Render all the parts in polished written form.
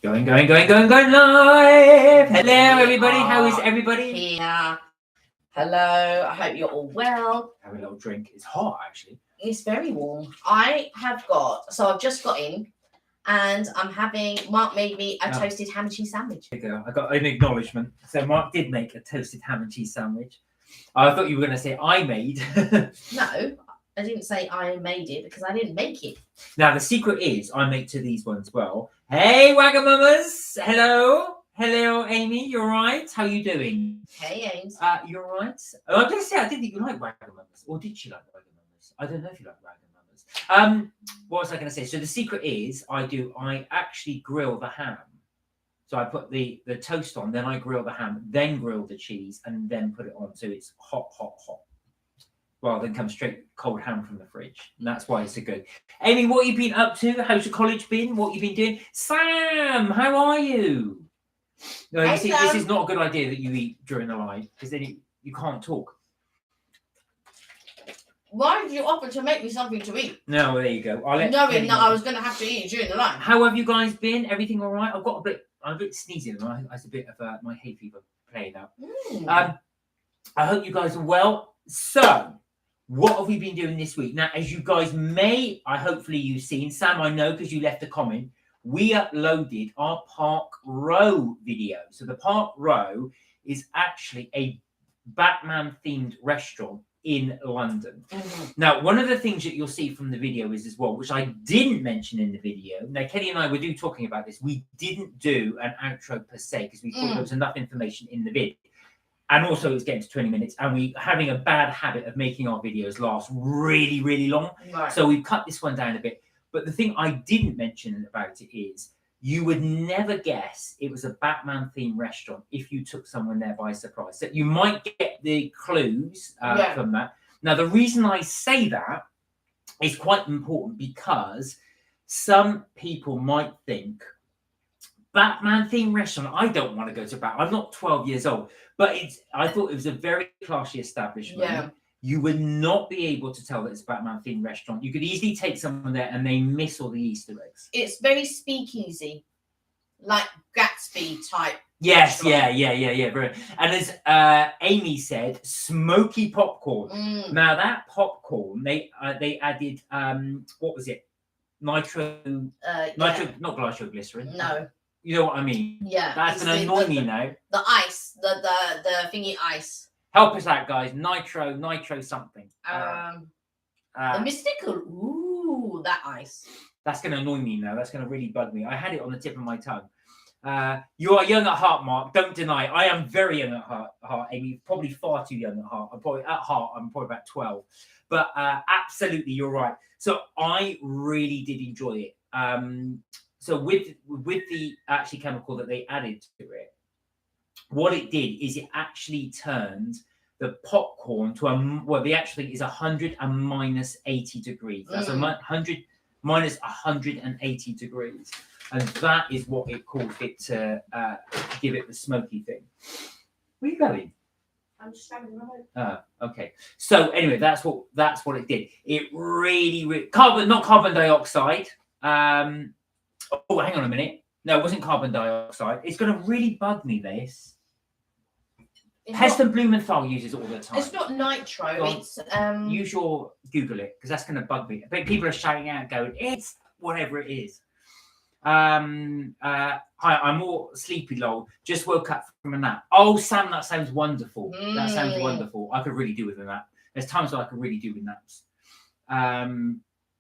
Going live. Hello, everybody. How is everybody? Here. Hello. I hope you're all well. Have a little drink. It's hot, actually. It's very warm. I've just got in and I'm having, Mark made me a toasted ham and cheese sandwich. There you go. I got an acknowledgement. So Mark did make a toasted ham and cheese sandwich. I thought you were going to say I made. No, I didn't say I made it because I didn't make it. Now, the secret is I make to these ones well. Hey, Wagamamas. Hello. Hello, Amy. You all right? How are you doing? Hey, Ames. You all right? I was going to say, I didn't think you like Wagamamas. Or did she like Wagamamas? I don't know if you like Wagamamas. What was I going to say? So the secret is I actually grill the ham. So I put the toast on, then I grill the ham, then grill the cheese, and then put it on. So it's hot. Rather than come straight cold ham from the fridge. And that's why it's so good. Amy, what have you been up to? How's your college been? What have you been doing? Sam, how are you? No, you see, this is not a good idea that you eat during the live, because then you can't talk. Why did you offer to make me something to eat? No, well, there you go. Knowing that I was going to have to eat during the live. How have you guys been? Everything all right? I'm a bit sneezy. It's a bit of my hay fever playing out. I hope you guys are well. So, what have we been doing this week? Now, as you guys hopefully you've seen, Sam, I know because you left a comment, we uploaded our Park Row video. So the Park Row is actually a Batman-themed restaurant in London. Now, one of the things that you'll see from the video is as well, which I didn't mention in the video. Now, Kelly and I were talking about this. We didn't do an outro per se because we thought there was enough information in the vid. And also it's getting to 20 minutes and we're having a bad habit of making our videos last really, really long. Right. So we've cut this one down a bit. But the thing I didn't mention about it is you would never guess it was a Batman themed restaurant if you took someone there by surprise. So you might get the clues from that. Now, the reason I say that is quite important because some people might think Batman themed restaurant. I don't want to go to Batman. I'm not 12 years old, but I thought it was a very classy establishment. Yeah. You would not be able to tell that it's a Batman themed restaurant. You could easily take someone there and they miss all the Easter eggs. It's very speakeasy, like Gatsby type. Yes, restaurant. Yeah. Brilliant. And as Amy said, smoky popcorn. Now that popcorn, they added what was it? Nitro, not nitroglycerin. No. You know what I mean? Yeah. That's going to annoy me now. The ice, the thingy ice. Help us out, guys. Nitro something. The mystical. Ooh, that ice. That's going to annoy me now. That's going to really bug me. I had it on the tip of my tongue. You are young at heart, Mark. Don't deny. I am very young at heart, Amy. Probably far too young at heart. I'm probably about 12. But absolutely, you're right. So I really did enjoy it. So with the actually chemical that they added to it, what it did is it actually turned the popcorn to the actual thing is 100 and minus 80 degrees. That's 100 minus 180 degrees. And that is what it caused it to give it the smoky thing. Where are you going? I'm just standing right. Okay. So anyway, that's what it did. It really not carbon dioxide. Oh, hang on a minute. No, it wasn't carbon dioxide. It's going to really bug me, this. Heston Blumenthal uses it all the time. It's not nitro. It's use your Google it because that's going to bug me. But people are shouting out, going, "It's whatever it is." Hi, I'm all sleepy, lol. Just woke up from a nap. Oh, Sam, that sounds wonderful. That sounds wonderful. I could really do with a nap. There's times that I could really do with naps.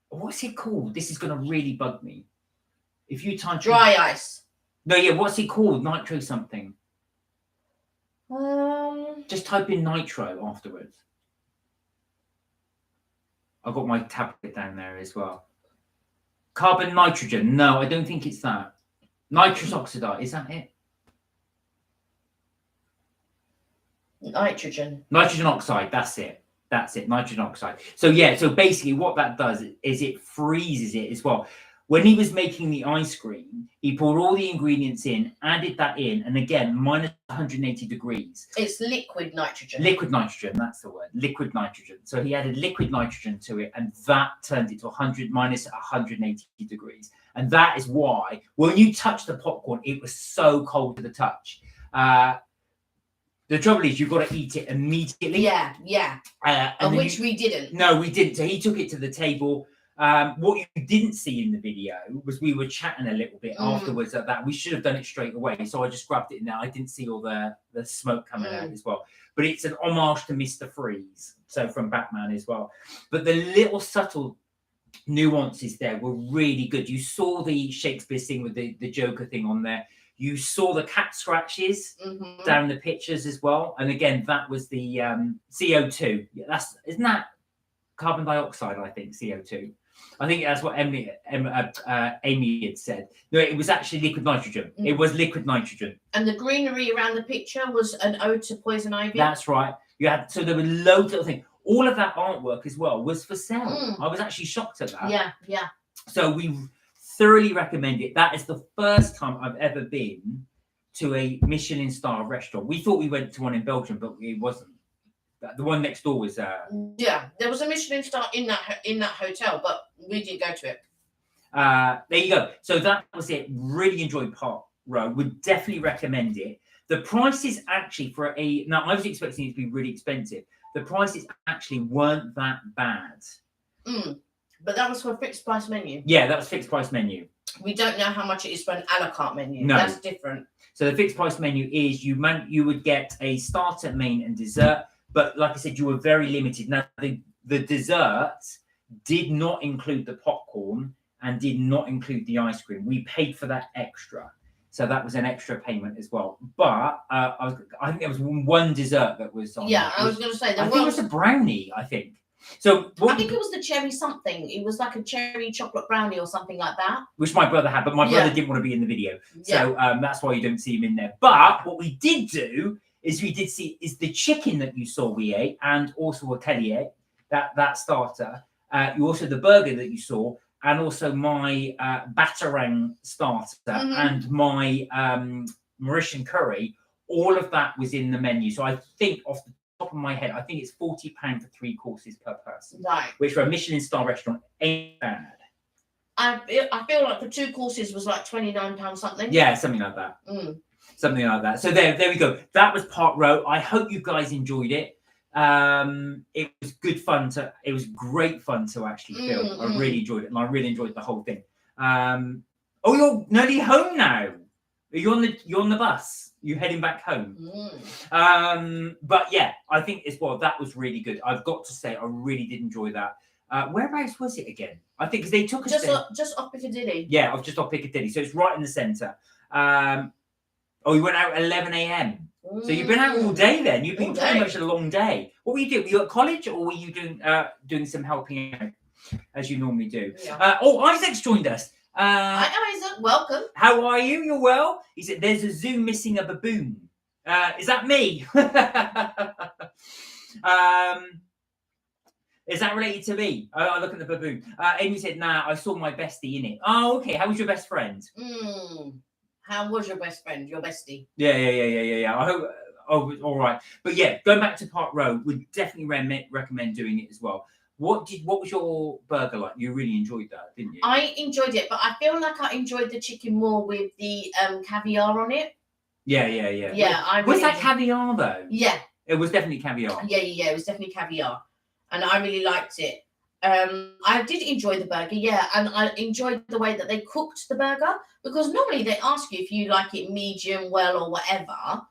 What's it called? This is going to really bug me. If you type dry ice. No, yeah. What's it called? Nitro something. Just type in nitro afterwards. I've got my tablet down there as well. Carbon nitrogen. No, I don't think it's that. Nitrous oxide. Is that it? Nitrogen. Nitrogen oxide. That's it. Nitrogen oxide. So yeah. So basically, what that does is it freezes it as well. When he was making the ice cream, he poured all the ingredients in, added that in, and again, minus 180 degrees. It's liquid nitrogen. Liquid nitrogen, that's the word. Liquid nitrogen. So he added liquid nitrogen to it, and that turned it to minus 180 degrees. And that is why when you touch the popcorn, it was so cold to the touch. The trouble is, you've got to eat it immediately. Yeah. Which we didn't. No, we didn't. So he took it to the table. What you didn't see in the video was we were chatting a little bit afterwards at that. We should have done it straight away. So I just grabbed it in there. I didn't see all the smoke coming out as well. But it's an homage to Mr. Freeze. So from Batman as well. But the little subtle nuances there were really good. You saw the Shakespeare thing with the Joker thing on there. You saw the cat scratches down the pictures as well. And again, that was the CO2. Yeah, isn't that carbon dioxide, I think, CO2. I think that's what Amy had said. No, it was actually liquid nitrogen. It was liquid nitrogen. And the greenery around the picture was an ode to poison ivy. That's right. So there were loads of things. All of that artwork as well was for sale. I was actually shocked at that. Yeah. So we thoroughly recommend it. That is the first time I've ever been to a Michelin star restaurant. We thought we went to one in Belgium, but it wasn't. The one next door was. Yeah, there was a Michelin star in that hotel, but we didn't go to it. There you go. So that was it. Really enjoyed Park Row. Would definitely recommend it. The prices actually now I was expecting it to be really expensive. The prices actually weren't that bad. But that was for a fixed price menu. Yeah, that was fixed price menu. We don't know how much it is for an a la carte menu. No. That's different. So the fixed price menu is you would get a starter, main, and dessert. But like I said, you were very limited. Now the desserts did not include the popcorn and did not include the ice cream. We paid for that extra. So that was an extra payment as well. But I think there was one dessert that was on. Yeah, I was going to say. I think it was a brownie, I think. So I think it was the cherry something. It was like a cherry chocolate brownie or something like that. Which my brother had, but my brother didn't want to be in the video. So that's why you don't see him in there. But what we did do is the chicken that you saw we ate, and also a Kelly that starter. You also the burger that you saw, and also my batarang starter and my Mauritian curry. All of that was in the menu. So I think off the top of my head, I think it's £40 for 3 courses per person. Right. Which for a Michelin star restaurant ain't bad. I feel like for 2 courses was like £29 something. Yeah, something like that. Something like that. So there we go. That was Park Row. I hope you guys enjoyed it. It was good fun it was great fun to actually film. I really enjoyed it, and I really enjoyed the whole thing. You're nearly home now. You're on the bus. You're heading back home. But yeah, I think that was really good. I've got to say, I really did enjoy that. Whereabouts was it again? I think because they took us just off Piccadilly. Yeah, just off Piccadilly. So it's right in the centre. We went out at 11 a.m. So you've been out all day then. You've been pretty much a long day. What were you doing? Were you at college, or were you doing some helping out as you normally do? Yeah. Isaac's joined us. Hi, Isaac. Welcome. How are you? You're well? He said, "There's a zoo missing a baboon." Is that me? Is that related to me? I look at the baboon. Amy said, "Nah, I saw my bestie in it." Oh, okay. How was your best friend? How was your best friend? Your bestie? Yeah. I hope. Oh, all right. But yeah, going back to Park Row, would definitely recommend doing it as well. What was your burger like? You really enjoyed that, didn't you? I enjoyed it, but I feel like I enjoyed the chicken more with the caviar on it. Yeah. Yeah, was that caviar though? Yeah. It was definitely caviar. Yeah. It was definitely caviar, and I really liked it. I did enjoy the burger, and I enjoyed the way that they cooked the burger, because normally they ask you if you like it medium well or whatever.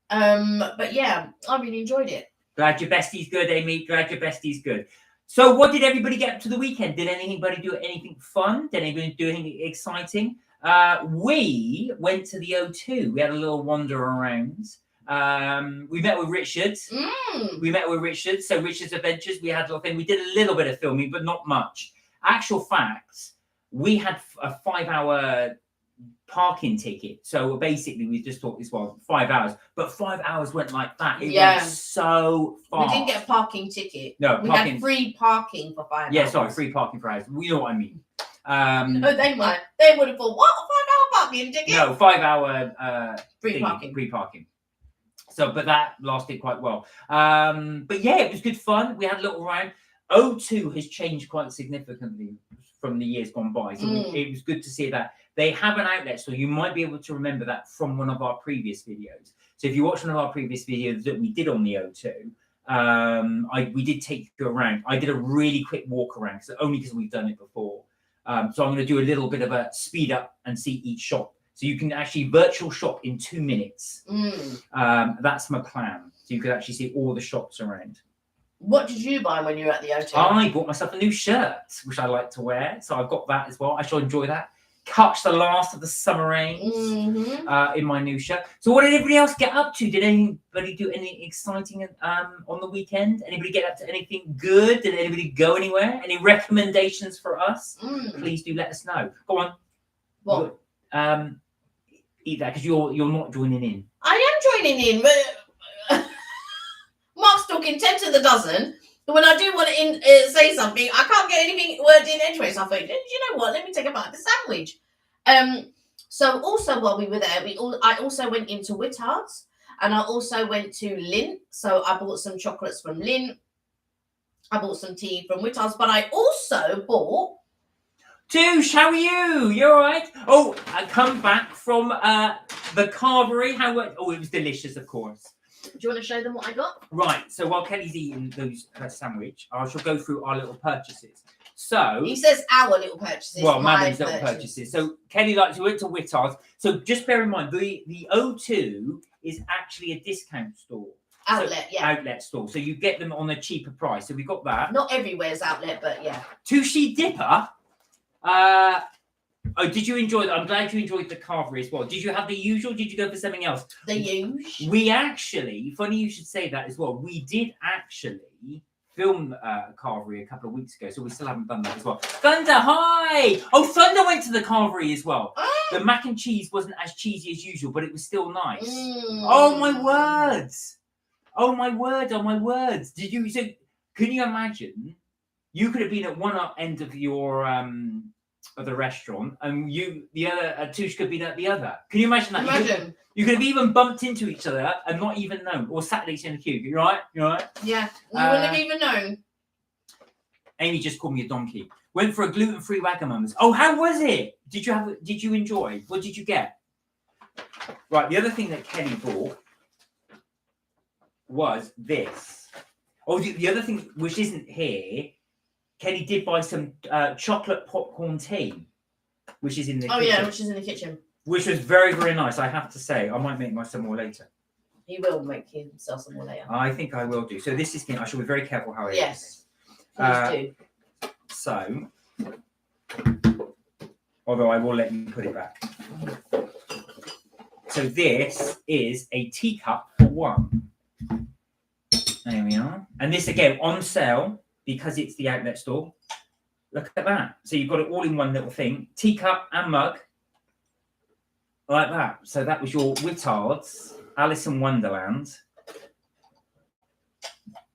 But yeah, I really enjoyed it. Glad your bestie's good, Amy. Glad your bestie's good. So what did everybody get up to the weekend? Did anybody do anything fun? Did anybody do anything exciting? We went to the O2. We had a little wander around. We met with Richard. So Richard's Adventures, we had a little thing. We did a little bit of filming, but not much. Actual facts, we had a 5-hour parking ticket. So basically we just thought this was 5 hours, but 5 hours went like that. It went so fast. We didn't get a parking ticket. No, we had free parking for 5 hours. Yeah, sorry, free parking for hours. You know what I mean. No, they might. They would have thought, what, a 5-hour parking ticket? No, 5 hour free parking. So, but that lasted quite well. But yeah, it was good fun. We had a little round. O2 has changed quite significantly from the years gone by. So it was good to see that. They have an outlet store. You might be able to remember that from one of our previous videos. So if you watch one of our previous videos that we did on the O2, we did take you around. I did a really quick walk around, only because we've done it before. So I'm going to do a little bit of a speed up and see each shop. So you can actually virtual shop in 2 minutes. That's my plan. So you could actually see all the shops around. What did you buy when you were at the O2? I bought myself a new shirt, which I like to wear. So I've got that as well. I shall enjoy that. Catch the last of the summer rains in my new shirt. So what did everybody else get up to? Did anybody do anything exciting on the weekend? Anybody get up to anything good? Did anybody go anywhere? Any recommendations for us? Please do let us know. Go on. What? Eat that, because you're not joining in. I am joining in, but Mark's talking 10 to the dozen. But when I do want to say something, I can't get anything word in anyway. So I thought, you know what? Let me take a bite of the sandwich. So also while we were there, I also went into Whittards, and I also went to Lint. So I bought some chocolates from Lint. I bought some tea from Whittards, but I also bought. Touche, how are you? You all right? Oh, I come back from the carvery. It was delicious, of course. Do you want to show them what I got? Right. So while Kelly's eating her sandwich, I shall go through our little purchases. So he says our little purchases. Well, Madam's little purchases. So Kelly we went to Whittards. So just bear in mind, the O2 is actually a discount store. Outlet, yeah. Outlet store. So you get them on a cheaper price. So we got that. Not everywhere's outlet, but yeah. Touche Dipper. Did you enjoy that? I'm glad you enjoyed the carvery as well. Did you have the usual? Did you go for something else? The usual. We actually, funny you should say that as well. We did actually film carvery a couple of weeks ago, so we still haven't done that as well. Thunder, hi! Oh, Thunder went to the carvery as well. The mac and cheese wasn't as cheesy as usual, but it was still nice. Oh my words! Oh my word! Oh my words! Can you imagine? You could have been at one end of your of the restaurant, and the other Touche could have been at the other. Can you imagine that? Imagine. You could have even bumped into each other and not even known, or sat next in the queue. You right? You right? Yeah, you wouldn't have even known. Amy just called me a donkey. Went for a gluten-free Wagamama's. Oh, how was it? Did you enjoy? What did you get? Right. The other thing that Kelly bought was this. Oh, the other thing which isn't here. Kelly did buy some chocolate popcorn tea, which is in the kitchen. Yeah, which is in the kitchen. Which was very, very nice, I have to say. I might make myself more later. He will make himself some more later. I think I will do. So this is, I shall be very careful how I do this. Please do. So, although I will let you put it back. So this is a teacup for one. There we are. And this, again, on sale. Because it's the outlet store. Look at that. So you've got it all in one little thing. Teacup and mug. Like that. So that was your Whittards, Alice in Wonderland.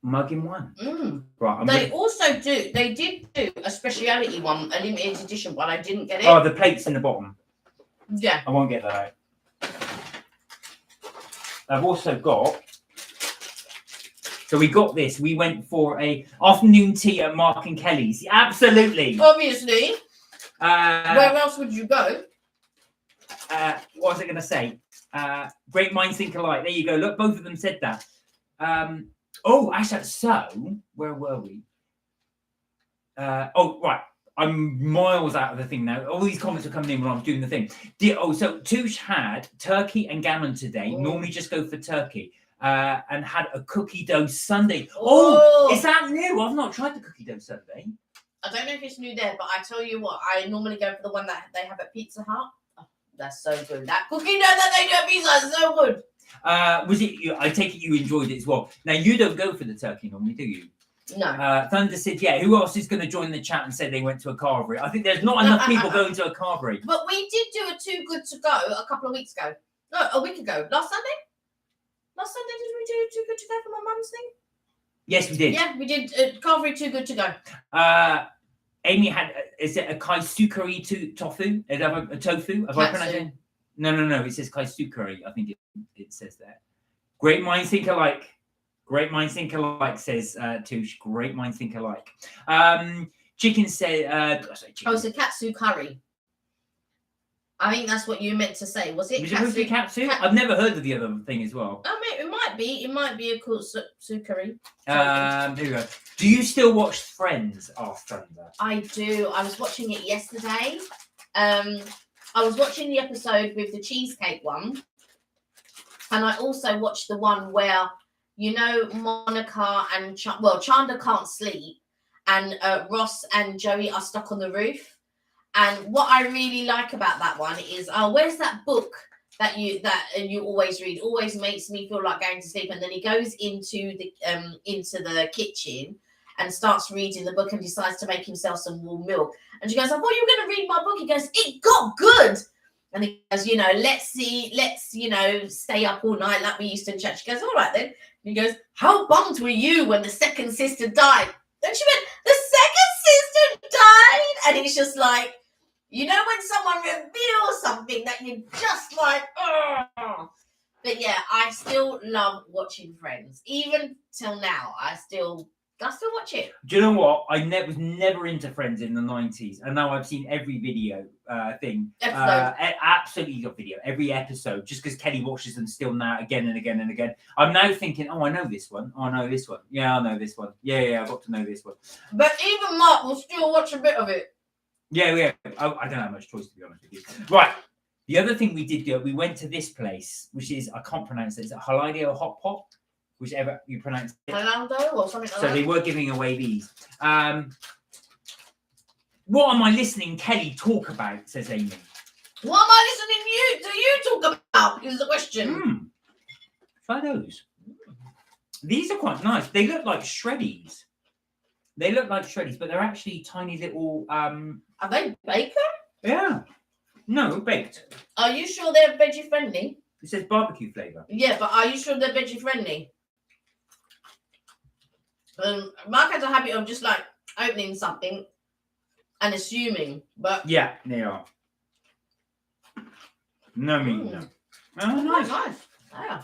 Mug in one. Right. They did do a speciality one, a limited edition one. I didn't get it. Oh, the plates in the bottom. Yeah. I won't get that out. I've also got... So we got this. We went for a afternoon tea at Mark and Kelly's. Absolutely. Obviously. Where else would you go? What was I going to say? Great minds think alike. There you go. Look, both of them said that. Actually, so where were we? Right. I'm miles out of the thing now. All these comments are coming in when I'm doing the thing. So Touche had turkey and gammon today. Normally just go for turkey. And had a cookie dough sundae. Oh, is that new? I've not tried the cookie dough sundae. I don't know if it's new there, but I tell you what, I normally go for the one that they have at Pizza Hut. Oh, that's so good. That cookie dough that they do at Pizza Hut is so good. Was it? I take it you enjoyed it as well. Now you don't go for the turkey normally, do you? No. Thunder said, yeah. Who else is going to join the chat and say they went to a carvery? I think there's not enough people going to a carvery. But we did do a Too Good To Go a couple of weeks ago. No, a week ago. Last Sunday. Last Sunday, did we do Too Good To Go for my mum's thing? Yes, we did. Yeah, we did carvery Too Good To Go. Amy had, is it a kaisukari tofu? Is that a tofu? Have I pronounced it? No. It says kaisukari. I think it says there. Great minds think alike. Great minds think alike, says Touche. Great minds think alike. Chicken said, sorry, chicken. Oh, it's a katsu curry. I think that's what you meant to say. Was it? Was it supposed to be katsu? I've never heard of the other thing as well. I mean, it might be. It might be a katsu curry. Here we go. Do you still watch Friends after Thunder? I do. I was watching it yesterday. I was watching the episode with the cheesecake one, and I also watched the one where, you know, Monica and Chandler can't sleep, and Ross and Joey are stuck on the roof. And what I really like about that one is, where's that book that you always read? Always makes me feel like going to sleep. And then he goes into the kitchen and starts reading the book and decides to make himself some warm milk. And she goes, I thought you were going to read my book. He goes, it got good. And he goes, you know, let's stay up all night like we used to in church. She goes, all right then. And he goes, how bummed were you when the second sister died? And she went, the second sister died? And it's just like, you know, when someone reveals something that you're just like, oh. But yeah, I still love watching Friends. Even till now, I still watch it. Do you know what? I was never into Friends in the 90s, and now I've seen every video thing. Absolutely got video, every episode, just because Kelly watches them still now again and again and again. I'm now thinking, oh, I know this one. Oh, I know this one. Yeah, I know this one. Yeah, I've got to know this one. But even Mark will still watch a bit of it. Yeah. I don't have much choice, to be honest with you. Right. The other thing we did do, we went to this place, which is, I can't pronounce it. Is it Holiday or Hot Pot? Whichever you pronounce it. Halando or something like that. So they were giving away these. What am I listening Kelly talk about, says Amy. What am I listening to you talk about? Is the question. Try those. These are quite nice. They look like shreddies. But they're actually tiny little... Are they bacon? Yeah. No, baked. Are you sure they're veggie friendly? It says barbecue flavour. Yeah, but are you sure they're veggie friendly? Mark has a habit of just like opening something and assuming, but... Yeah, they are. No meat, no. Oh, nice. Yeah.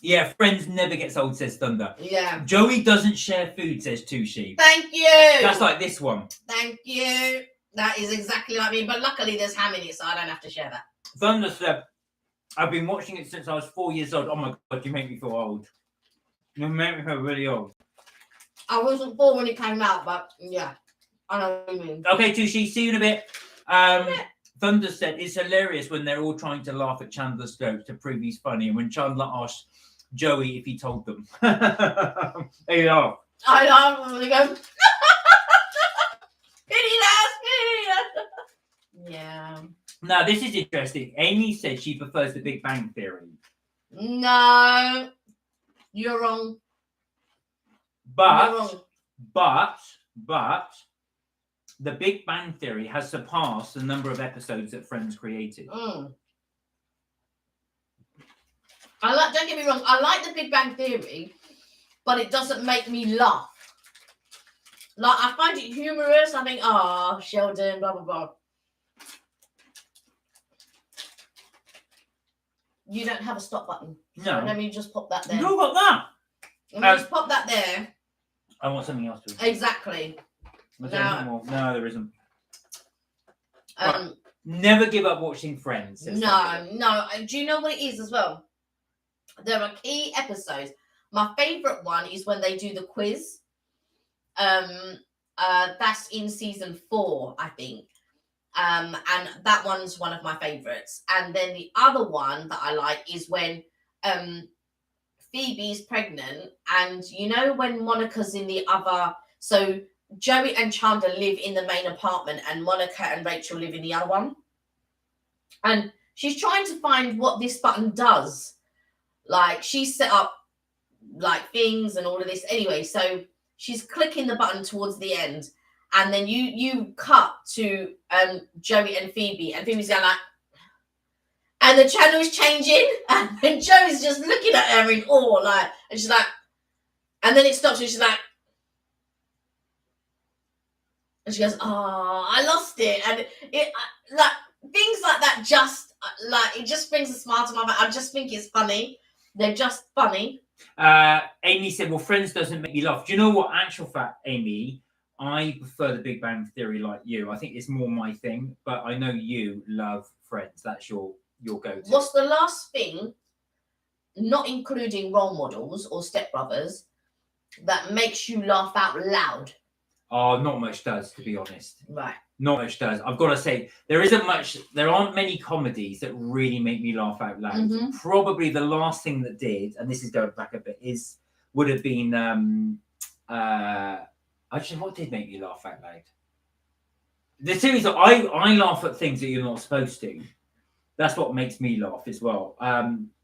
Yeah, Friends never gets old, says Thunder. Yeah. Joey doesn't share food, says Tushi. Thank you. That's like this one. Thank you. That is exactly like me, but luckily there's ham in it, so I don't have to share that. Thunder said, I've been watching it since I was 4 years old. Oh my God, you make me feel old. You make me feel really old. I wasn't 4 when it came out, but yeah, I know what you mean. Okay, Tushi, see you in a bit. Thunder said, it's hilarious when they're all trying to laugh at Chandler's jokes to prove he's funny. And when Chandler asked Joey if he told them. They laugh. I laugh when they go, yeah. Now, this is interesting. Amy said she prefers the Big Bang Theory. No, you're wrong. But the Big Bang Theory has surpassed the number of episodes that Friends created. Don't get me wrong, I like the Big Bang Theory, but it doesn't make me laugh. Like, I find it humorous. I think, Sheldon, blah, blah, blah. You don't have a stop button. No. So let me just pop that there. You got that. Let me just pop that there. I want something else to. Exactly. No, there isn't. Right. Never give up watching Friends. No. Do you know what it is as well? There are key episodes. My favourite one is when they do the quiz. That's in season 4, I think. And that one's one of my favourites. And then the other one that I like is when Phoebe's pregnant, and you know when Monica's in the other, so Joey and Chandler live in the main apartment and Monica and Rachel live in the other one, and she's trying to find what this button does. Like, she's set up like things and all of this anyway, so she's clicking the button towards the end, and then you cut to Joey and Phoebe's going like, and the channel is changing, and then Joey's just looking at her in awe, like, and she's like, and then it stops, and she's like, and she goes, "Oh, I lost it," and it like things like that just like it just brings a smile to my face. I just think it's funny. They're just funny. Amy said, "Well, Friends doesn't make me laugh." Do you know what? Actual fact, Amy, I prefer the Big Bang Theory like you. I think it's more my thing, but I know you love Friends. That's your go-to. What's the last thing, not including role models or stepbrothers, that makes you laugh out loud? Oh, not much does, to be honest. Right. Not much does. I've got to say, there aren't many comedies that really make me laugh out loud. Mhm. Probably the last thing that did, and this is going back a bit, would have been actually, what did make me laugh out loud? The series that I laugh at things that you're not supposed to. That's what makes me laugh as well.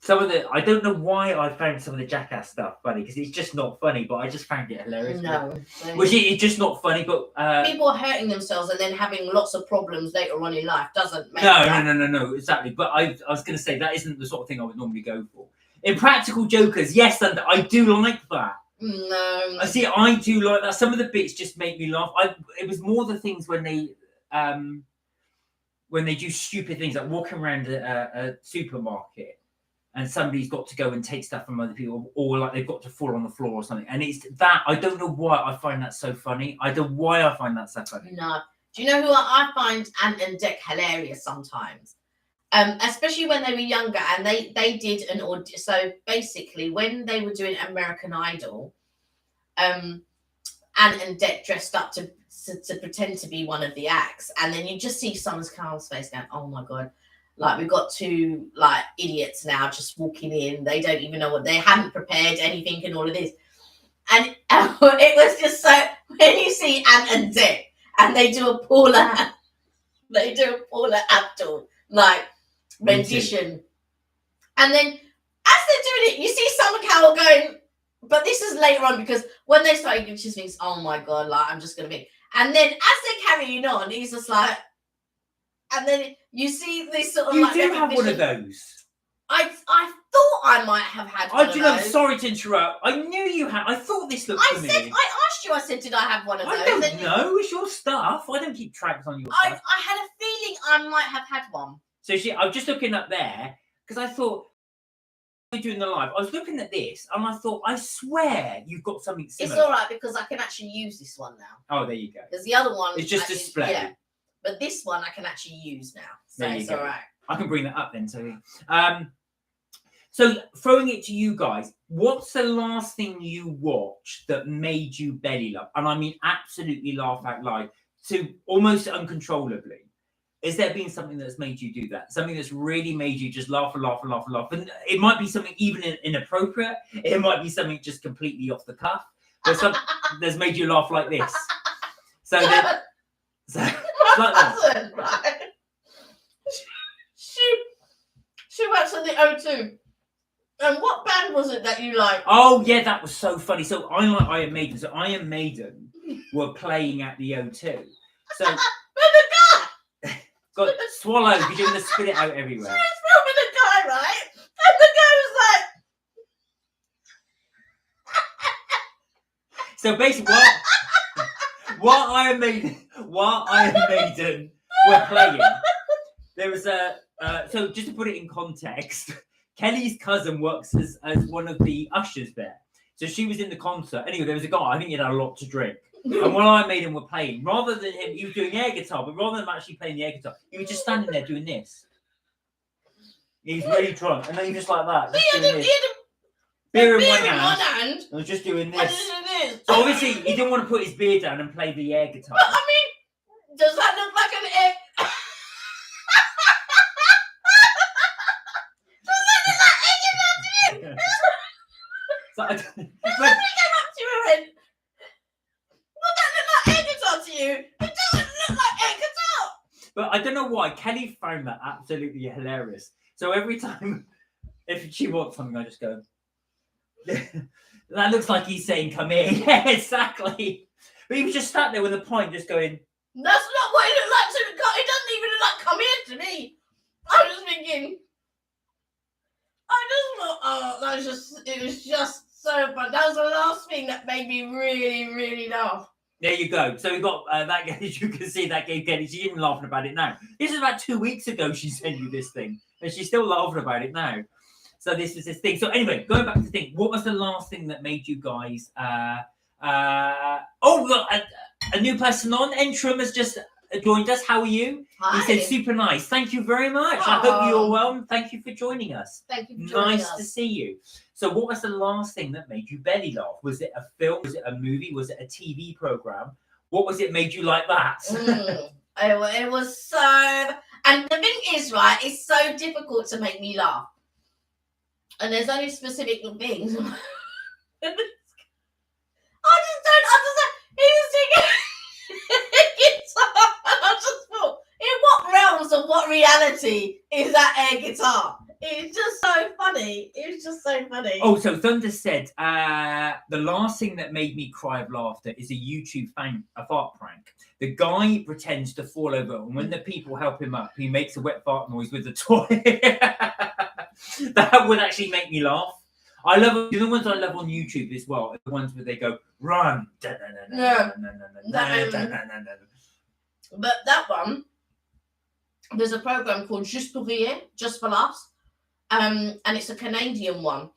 Some of I don't know why I found some of the Jackass stuff funny, because it's just not funny, but I just found it hilarious. No. Which it's just not funny, but people hurting themselves and then having lots of problems later on in life doesn't make No, exactly. But I was going to say that isn't the sort of thing I would normally go for. Impractical Jokers, yes, and I do like that. No. I do like that. Some of the bits just make me laugh. It was more the things when they do stupid things, like walking around a supermarket and somebody's got to go and take stuff from other people, or like they've got to fall on the floor or something. And it's that, I don't know why I find that so funny. I don't know why I find that so funny. No. Do you know who I find Ant and Dec hilarious sometimes? Especially when they were younger and they did an audition. So basically, when they were doing American Idol, Ant and Dec dressed up to pretend to be one of the acts, and then you just see Summer's Carl's face going, "Oh my god, like we've got two like idiots now just walking in. They don't even know what, they haven't prepared anything and all of this." And it was just so, when you see Ant and Dec and they do a Paula Abdul like rendition, and then as they're doing it, you see Summer Carol going. But this is later on, because when they started, she just thinks, "Oh my god, like I'm just gonna be." And then as they're carrying on, he's just like, and then you see this sort of. You like do have one of those. I thought I might have had one of those. Sorry to interrupt. I knew you had. I thought this looked familiar. I asked you. I said, "Did I have one of those?" I don't know. It's your stuff. I don't keep tracks on your stuff. I had a feeling I might have had one. So I'm just looking up there because I thought. Doing the live, I was looking at this and I thought, I swear you've got something similar. It's all right because I can actually use this one now. Oh, there you go. Because the other one, it's just display. Yeah, but this one I can actually use now, so it's all right. I can bring that up then. So throwing it to you guys, what's the last thing you watched that made you belly laugh? And I mean, absolutely laugh out loud, to almost uncontrollably. Is there been something that's made you do that? Something that's really made you just laugh and laugh and laugh and laugh? And it might be something even inappropriate. It might be something just completely off the cuff. There's something that's made you laugh like this. So like that. Right? She works at the O2. And what band was it that you liked? Oh yeah, that was so funny. So I like Iron Maiden. So Iron Maiden were playing at the O2. So. Got swallowed because you're going to spit it out everywhere. So it's filming the guy, right? And the guy was like... So basically, what Iron Maiden were playing, there was so just to put it in context, Kelly's cousin works as one of the ushers there. So she was in the concert. Anyway, there was a guy, I think he had a lot to drink. And when Iron Maiden were playing, rather than him, he was doing air guitar, but rather than him actually playing the air guitar, he was just standing there doing this. He's really drunk, and then he just like that. Just he had a beer in one one hand. I was just doing this. So obviously, he didn't want to put his beer down and play the air guitar. But I mean, does that look like an air? Does that look like air guitar to you? Somebody came up to you and you. It doesn't look like air guitar. But I don't know why Kelly found that absolutely hilarious. So every time, if she wants something, I just go. That looks like he's saying, "Come here." Yeah, exactly. But he was just sat there with a pint, just going. That's not what it looked like to me. It doesn't even look like "come here" to me. I was thinking. It was just so fun. That was the last thing that made me really, really laugh. There you go. So we got that. As you can see, that gave Kelly. She's even laughing about it now. This is about 2 weeks ago. She sent you this thing, and she's still laughing about it now. So this is this thing. So anyway, going back to the thing. What was the last thing that made you guys? Oh look, A new person on, Entrum, has just joined us. How are you? Hi. He said, super nice. Thank you very much. I hope you're well. And thank you for joining us. Thank you for joining Nice to see you. So what was the last thing that made you belly laugh? Was it a film? Was it a movie? Was it a TV program? What was it made you like that? It was so... And the thing is, right, it's so difficult to make me laugh. And there's only specific things. I just don't understand. He was singing guitar. And I just thought, in what realms of what reality is that air guitar? It's just so funny. It's just so funny. Oh, so Thunder said, the last thing that made me cry of laughter is a YouTube fart prank. The guy pretends to fall over, and when the people help him up, he makes a wet fart noise with the toy. That would actually make me laugh. I love the ones I love on YouTube as well. The ones where they go run. But that one, there's a program called Juste pour rire, just for laughs, and it's a Canadian one.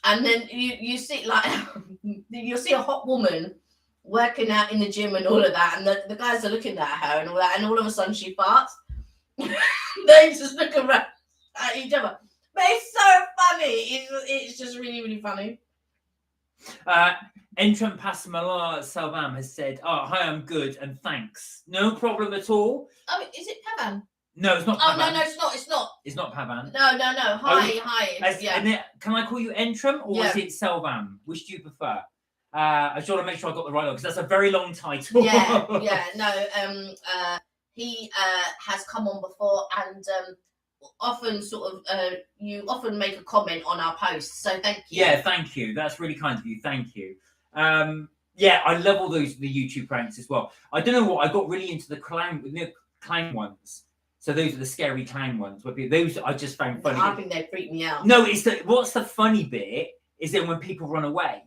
And then you see like you'll see a hot woman working out in the gym and all of that, and the guys are looking at her and all that, and all of a sudden she farts. They just look around at each other. But it's so funny. It's just really, really funny. Entram Passamala Salvam has said, "Oh, hi, I'm good, and thanks. No problem at all." Oh, is it Pavan? No, it's not. Oh, Pavan. no, it's not. It's not. It's not Pavan. No. Hi. Yeah. Can I call you Entram or is it Salvam? Which do you prefer? I just want to make sure I got the right one because that's a very long title. Yeah. No. He has come on before and often sort of you often make a comment on our posts. So thank you. Yeah, thank you. That's really kind of you. Thank you. Yeah, I love all the YouTube pranks as well. I don't know what I got really into the clown ones. So those are the scary clown ones. Those I just found funny. I think they freak me out. No, what's the funny bit is then when people run away.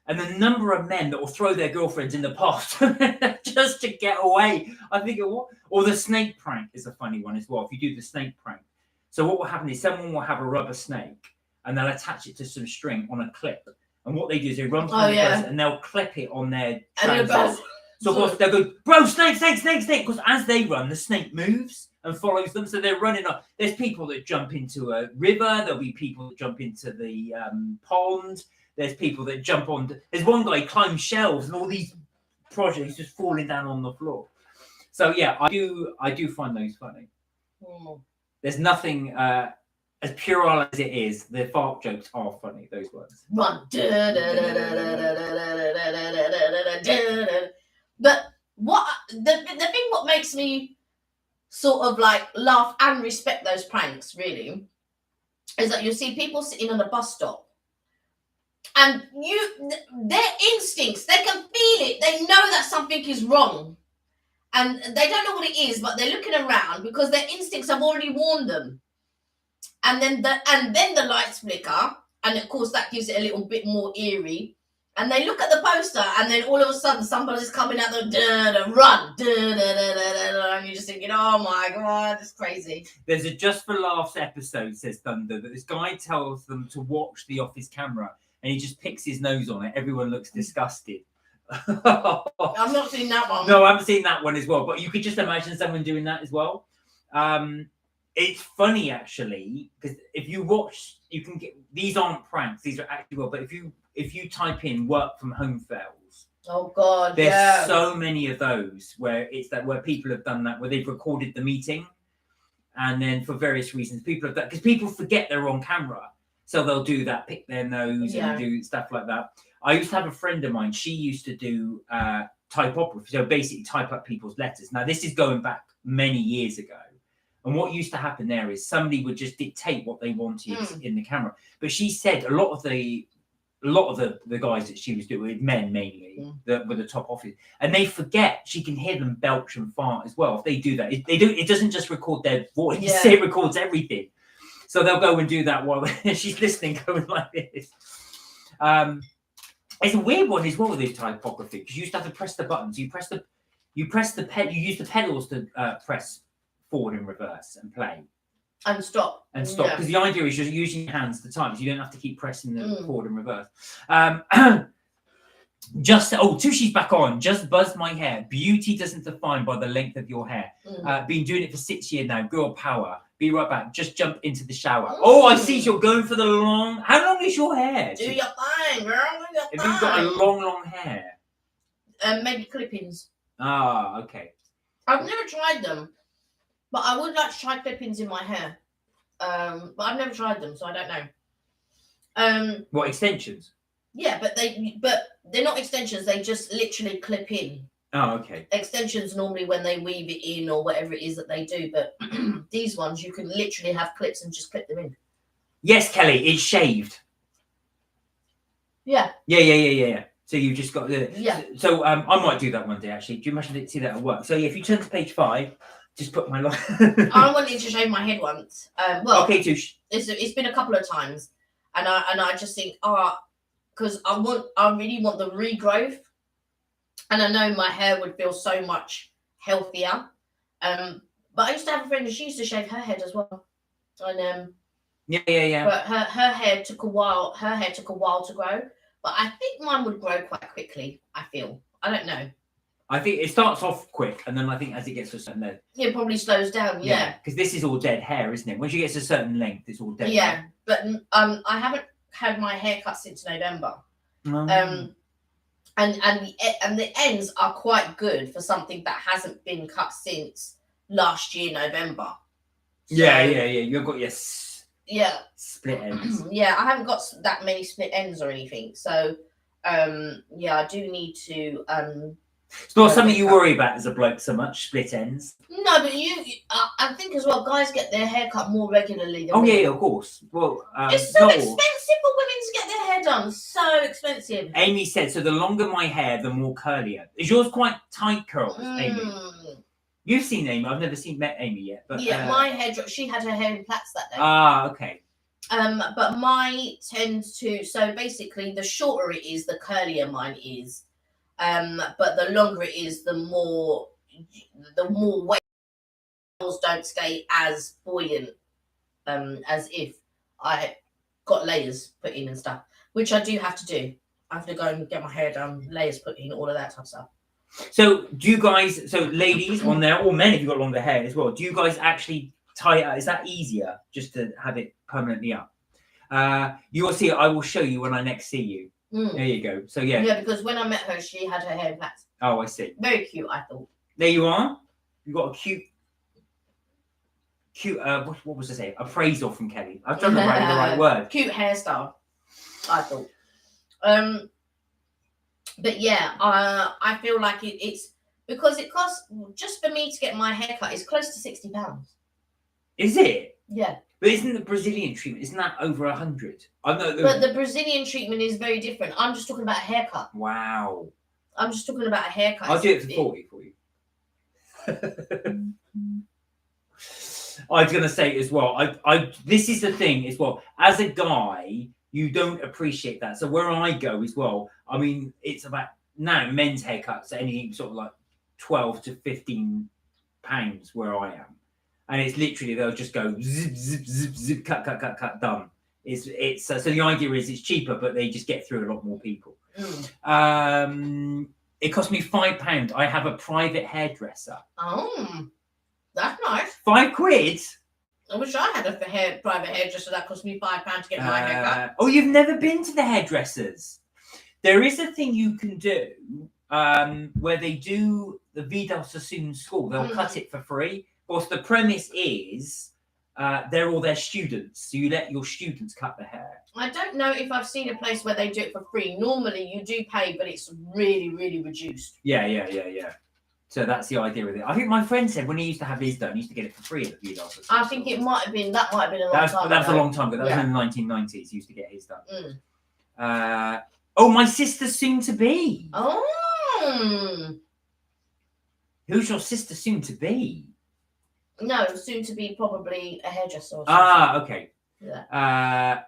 And the number of men that will throw their girlfriends in the pot just to get away. I think or the snake prank is a funny one as well. If you do the snake prank. So what will happen is someone will have a rubber snake and they'll attach it to some string on a clip. And what they do is they run behind the person and they'll clip it on their trousers. So of course they'll go, bro, snake. Because as they run, the snake moves and follows them. So they're running up. There's people that jump into a river. There'll be people that jump into the pond. There's people that jump on. There's one guy climbs shelves and all these projects just falling down on the floor. So yeah, I do find those funny. There's nothing as puerile as it is. The fart jokes are funny. Those ones. Run. But what the thing what makes me sort of like laugh and respect those pranks really is that you see people sitting on a bus stop and their instincts, they can feel it, they know that something is wrong and they don't know what it is, but they're looking around because their instincts have already warned them, and then the lights flicker and of course that gives it a little bit more eerie. And they look at the poster, and then all of a sudden, somebody's coming out the run, and you're just thinking, "Oh my god, it's crazy." There's a Just for Laughs episode, says Thunder, that this guy tells them to watch the office camera, and he just picks his nose on it. Everyone looks disgusted. I've not seen that one. No, I haven't seen that one as well. But you could just imagine someone doing that as well. It's funny actually because if you watch, you can get these aren't pranks; these are actually well. But if you type in work from home fails, oh god, there's so many of those where where people have done that, where they've recorded the meeting, and then for various reasons people have done because people forget they're on camera, so they'll do that, pick their nose and do stuff like that. I used to have a friend of mine; she used to do typography, so basically type up people's letters. Now this is going back many years ago. And what used to happen there is somebody would just dictate what they wanted in the camera. But she said a lot of the guys that she was doing, men mainly, that were the top office, and they forget. She can hear them belch and fart as well. If they do that, it doesn't just record their voice; it records everything. So they'll go and do that while she's listening, going like this. It's a weird one as well with this typography because you used to have to press the buttons. You use the pedals to press forward and reverse and play and stop because the idea is you're using your hands to type, so you don't have to keep pressing the forward and reverse. Tushy's back on. Just buzz my hair. Beauty doesn't define by the length of your hair. Been doing it for 6 years now. Girl power. Be right back. Just jump into the shower. Oh, I see. You're going for the long. How long is your hair? Do your thing, girl. Do your thing. Have you got a long hair? Maybe clippings. Ah, okay. I've never tried them, but I would like to try clippings in my hair. But I've never tried them, so I don't know. What, extensions? Yeah, but they're not extensions. They just literally clip in. Oh, okay. Extensions normally when they weave it in or whatever it is that they do, but these ones you can literally have clips and just clip them in. Yes, Kelly, it's shaved. Yeah. Yeah. So you just got the. Yeah. So I might do that one day actually. Do you imagine see that at work? So yeah, if you turn to page 5, just put my line. I wanted to shave my head once. Okay, Tush. It's been a couple of times, and I just think because I really want the regrowth, and I know my hair would feel so much healthier. But I used to have a friend and she used to shave her head as well, and Yeah. But her hair took a while. Her hair took a while to grow, but I think mine would grow quite quickly. I feel. I don't know. I think it starts off quick, and then I think as it gets to a certain length, it probably slows down. Yeah. Because this is all dead hair, isn't it? Once you get to a certain length, it's all dead. Yeah, hair. but I haven't had my hair cut since November. And the ends are quite good for something that hasn't been cut since last year November. So, yeah. You've got your split ends. Yeah, I haven't got that many split ends or anything. So I do need to. It's not something you worry about as a bloke so much, split ends. No, but I think as well, guys get their hair cut more regularly than yeah, of course. Well, it's so expensive for women to get their hair done. So expensive. Amy said, so the longer my hair, the more curlier. Is yours quite tight curls, Amy? You've seen Amy. I've never met Amy yet. But yeah, my hair. She had her hair in plaits that day. Ah, okay. But mine tends to. So basically, the shorter it is, the curlier mine is. But the longer it is, the more weight don't stay as buoyant as if I got layers put in and stuff, which I do have to do. I have to go and get my hair done, layers put in, all of that type of stuff. So do you guys, ladies on there, or men if you've got longer hair as well, do you guys actually tie it up? Is that easier just to have it permanently up? You will see, I will show you when I next see you. There you go. So yeah. Yeah, because when I met her, she had her hair in plaits. Oh, I see. Very cute, I thought. There you are. You got a cute. What was I say? Appraisal from Kelly. I've done the right word. Cute hairstyle, I thought. But yeah, I feel like it's because it costs just for me to get my hair cut. It's close to £60. Is it? Yeah. But isn't the Brazilian treatment, isn't that over 100? But the Brazilian treatment is very different. I'm just talking about a haircut. Wow. I'm just talking about a haircut. I'll do it for 40 for you. I was going to say as well, this is the thing as well. As a guy, you don't appreciate that. So where I go as well, I mean, it's about now men's haircuts, anything sort of like 12 to 15 pounds where I am. And it's literally, they'll just go zip, zip, zip, zip, cut, done. It's so the idea is it's cheaper, but they just get through a lot more people. It cost me £5. I have a private hairdresser. Oh, that's nice. £5? I wish I had a private hairdresser that cost me £5 to get my haircut. Oh, you've never been to the hairdressers? There is a thing you can do where they do the Vidal Sassoon school. They'll cut it for free. Of course, the premise is they're all their students. So you let your students cut the hair. I don't know if I've seen a place where they do it for free. Normally, you do pay, but it's really, really reduced. Yeah. So that's the idea with it. I think my friend said when he used to have his done, he used to get it for free at the Vidal Sassoon. I think it might have been a long time ago. That was a long time ago. That was in the 1990s. He used to get his done. My sister soon to be. Oh. Who's your sister soon to be? No, soon to be probably a hairdresser or something. Okay. Yeah.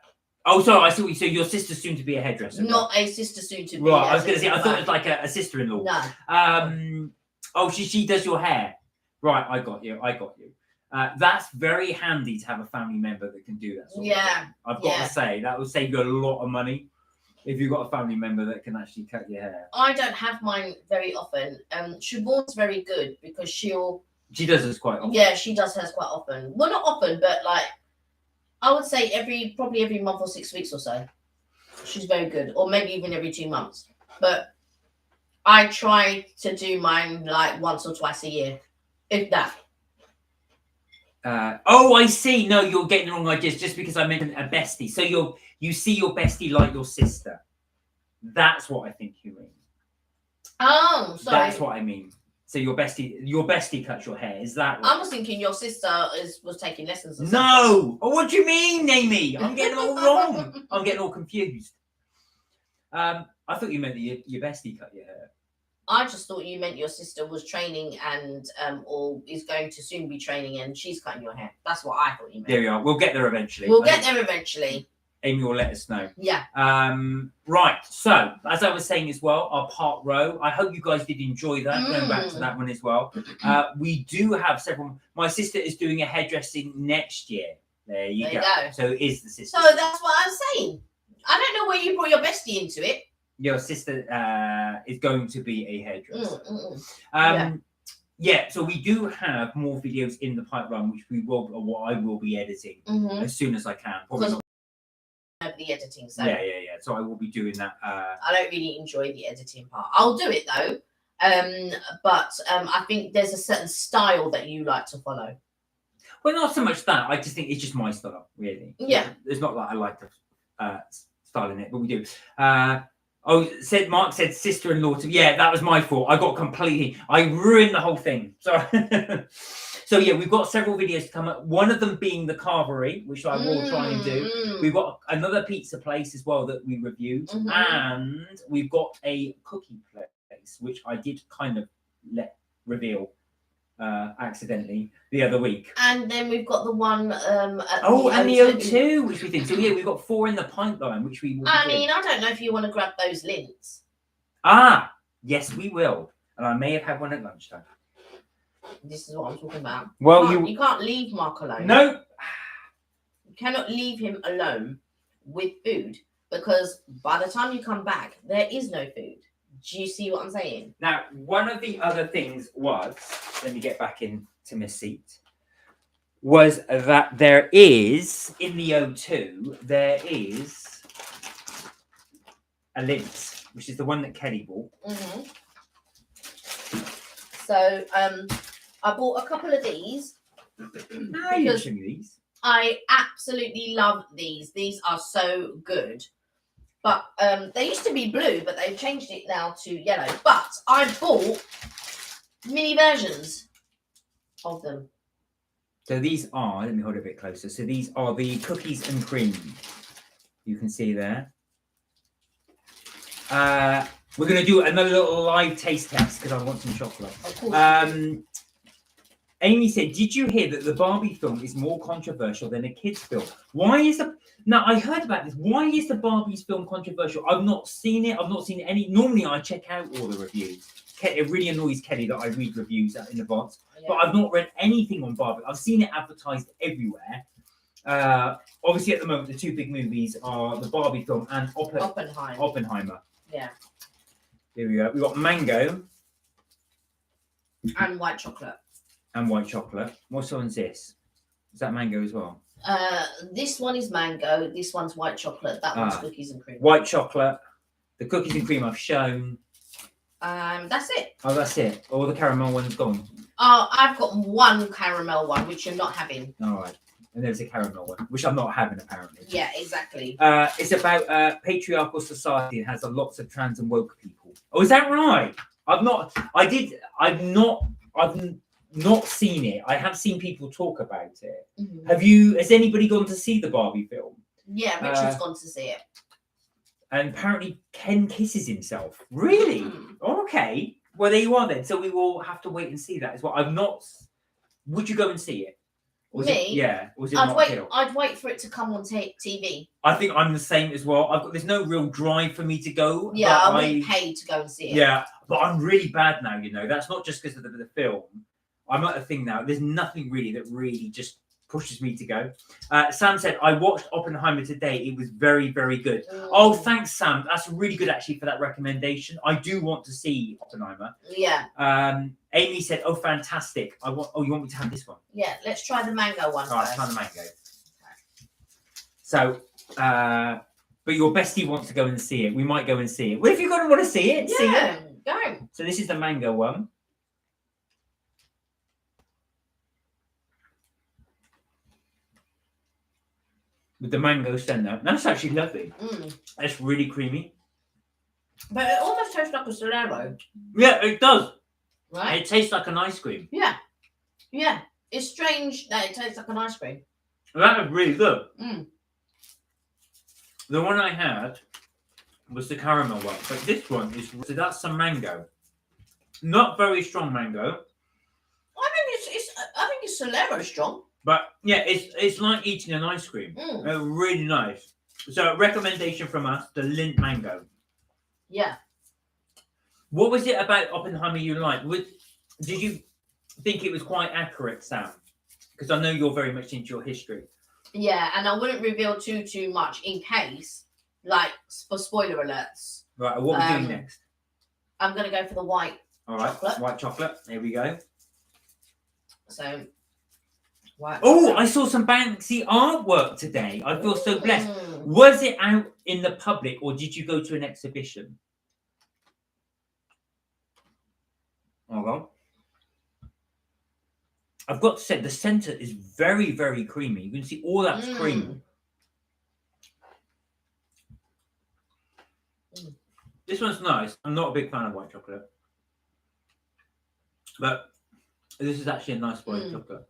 Sorry, I see. So your sister's soon to be a hairdresser. Not a sister soon to be. Right, I was going to say, I thought it was like a sister-in-law. No. She does your hair. Right, I got you. That's very handy to have a family member that can do that. Sort of thing. I've got to say, that will save you a lot of money. If you've got a family member that can actually cut your hair. I don't have mine very often. Siobhan's very good because She does this quite often. Yeah, she does hers quite often. Well, not often, but like I would say probably every month or 6 weeks or so. She's very good, or maybe even every 2 months. But I try to do mine like once or twice a year, if that. I see. No, you're getting the wrong ideas just because I mentioned a bestie. So you see your bestie like your sister. That's what I think you mean. Oh, sorry. That's what I mean. So your bestie cuts your hair. Is that right? I was thinking your sister was taking lessons. Or No. Oh, what do you mean, Amy? I'm getting all wrong. I'm getting all confused. I thought you meant that your bestie cut your hair. I just thought you meant your sister was training and or is going to soon be training and she's cutting your hair. That's what I thought you meant. There we are. We'll get there eventually. We'll get there eventually. Amy will let us know. Yeah. Right. So, as I was saying as well, our part row. I hope you guys did enjoy that. Going back to that one as well. We do have several. My sister is doing a hairdressing next year. There you go. So it is the sister. So that's what I'm saying. I don't know where you brought your bestie into it. Your sister is going to be a hairdresser. Yeah, so we do have more videos in the pipeline, which I will be editing as soon as I can. Because of the editing, so yeah. So I will be doing that. I don't really enjoy the editing part. I'll do it though, but I think there's a certain style that you like to follow. Well, not so much that. I just think it's just my style, really. Yeah, it's not that I like the style in it, but we do. Mark said sister-in-law to. Yeah, that was my fault. I ruined the whole thing. Sorry. So yeah, we've got several videos to come up. One of them being the carvery, which I will try and do. We've got another pizza place as well that we reviewed, and we've got a cookie place, which I did kind of reveal accidentally the other week. And then we've got the one and the O2, which we think. So yeah, we've got 4 in the pipeline, which we will. I mean, I don't know if you want to grab those lints. Yes, we will. And I may have had one at lunchtime. This is what I'm talking about. Well, you can't leave Mark alone. No. You cannot leave him alone with food because by the time you come back, there is no food. Do you see what I'm saying? Now, one of the other things was, let me get back into my seat, was that there is, in the O2, there is a lint, which is the one that Kelly bought. So, I bought a couple of these. You show me these. I absolutely love these. These are so good. But they used to be blue, but they've changed it now to yellow. But I bought mini versions of them. So these are, let me hold it a bit closer. So these are the cookies and cream. You can see there. We're going to do another little live taste test because I want some chocolate. Of course. Amy said, did you hear that the Barbie film is more controversial than a kid's film? Now, I heard about this. Why is the Barbie's film controversial? I've not seen it. I've not seen any. Normally, I check out all the reviews. It really annoys Kelly that I read reviews in advance. Yeah. But I've not read anything on Barbie. I've seen it advertised everywhere. Obviously, at the moment, the 2 big movies are the Barbie film and Oppenheimer. Yeah. Here we go. We've got mango. And white chocolate. What one's this? Is that mango as well? This one is mango. This one's white chocolate. That one's cookies and cream. White chocolate. The cookies and cream I've shown. That's it. Oh, that's it. All the caramel one's gone. Oh, I've got one caramel one, which you're not having. All right. And there's a caramel one, which I'm not having, apparently. Yeah, exactly. It's about patriarchal society and has lots of trans and woke people. Oh, is that right? I've not seen it. I have seen people talk about it. Has anybody gone to see the Barbie film? Yeah, Richard's gone to see it. And apparently Ken kisses himself. Really? Okay. Well, there you are then. So we will have to wait and see that as well. Would you go and see it? Me? Was it I'd wait for it to come on TV. I think I'm the same as well. There's no real drive for me to go. Yeah, I wouldn't pay to go and see it. Yeah, but I'm really bad now, That's not just because of the film. I'm at a thing now. There's nothing really that really just pushes me to go. Sam said, I watched Oppenheimer today. It was very, very good. Mm. Oh, thanks, Sam. That's really good, actually, for that recommendation. I do want to see Oppenheimer. Yeah. Amy said, oh, fantastic. You want me to have this one? Yeah, let's try the mango one All right, first. try the mango. So, but your bestie wants to go and see it. We might go and see it. Well, if you're going to want to see it, see it. Go. So this is the mango one. With the mango centre. That's actually lovely. It's really creamy. But it almost tastes like a Solero. Yeah, it does. Right? It tastes like an ice cream. Yeah. Yeah. It's strange that it tastes like an ice cream. That is really good. The one I had was the caramel one, but this one is, so that's some mango. Not very strong mango. I think it's Solero strong. But yeah, it's like eating an ice cream. Really nice. So a recommendation from us, the Lindt mango. Yeah. What was it about Oppenheimer you liked? Did you think it was quite accurate, Sam? Because I know you're very much into your history. Yeah, and I wouldn't reveal too much in case, like, for spoiler alerts. Right, what are we doing next? I'm going to go for the white chocolate. White chocolate. Here we go. So, white Oh, chocolate. I saw some Banksy artwork today. I feel so blessed. Was it out in the public or did you go to an exhibition? Hold on. I've got to say, the centre is very, very creamy. You can see all that cream. This one's nice. I'm not a big fan of white chocolate. But this is actually a nice white chocolate.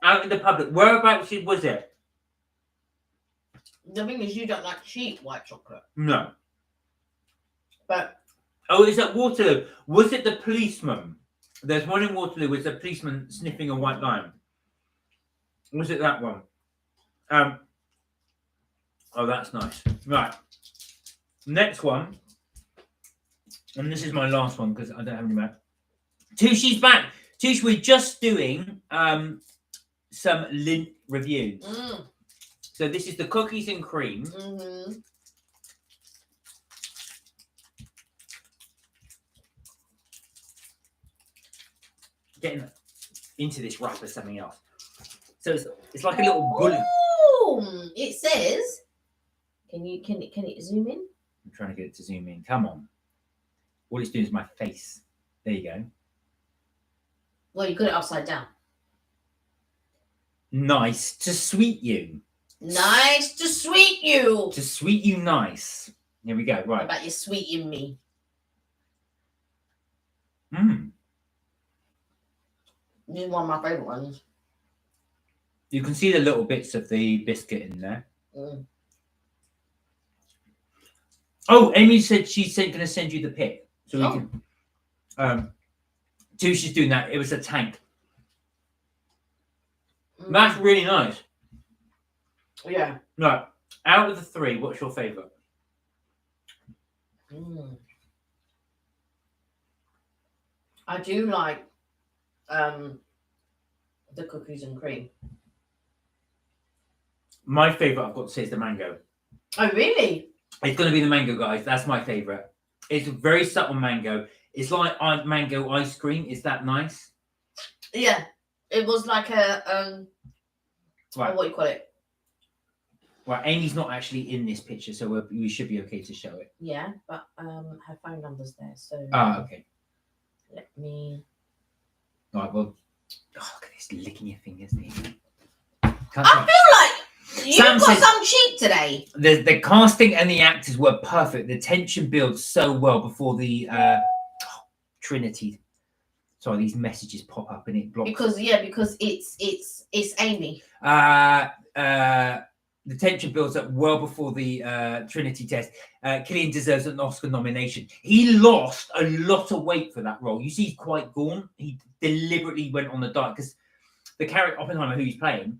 Out in the public. Whereabouts was it? The thing is, you don't like cheap white chocolate. No. But... Oh, it's at Waterloo. Was it the policeman? There's one in Waterloo with a policeman sniffing a white line. Was it that one? Oh, that's nice. Right. Next one. And this is my last one because I don't have any more. Tushy's back. Tush, we're just doing some Lindt reviews. So this is the cookies and cream. Getting into this wrapper something else. So it's like a little bullet. Oh, it says. Can it zoom in? I'm trying to get it to zoom in. Come on. All it's doing is my face. There you go. Well, you got it upside down. Nice to sweet you. Nice to sweet you. To sweet you nice. Here we go. Right. What about you sweeting me? This is one of my favourite ones. You can see the little bits of the biscuit in there. Oh, Amy said she's going to send you the pic. So we can... She's doing that. It was a tank. That's really nice. Yeah. No. Out of the three, what's your favourite? I do like the cookies and cream. My favourite, I've got to say, is the mango. Oh, really? It's going to be the mango, guys. That's my favourite. It's a very subtle mango. It's like mango ice cream. Is that nice? Yeah. It was like a right. What do you call it? Well, Amy's not actually in this picture, so we should be okay to show it. Yeah, but her phone number's there, so. Okay. Let me. All right. Well, look at this licking your fingers. I feel like you've got some cheap today. The casting and the actors were perfect. The tension builds so well before the Trinity. Sorry, these messages pop up and it blocks. Because it's Amy. The tension builds up well before the Trinity test. Cillian deserves an Oscar nomination. He lost a lot of weight for that role. You see, he's quite gaunt. He deliberately went on the diet because the character Oppenheimer, who he's playing,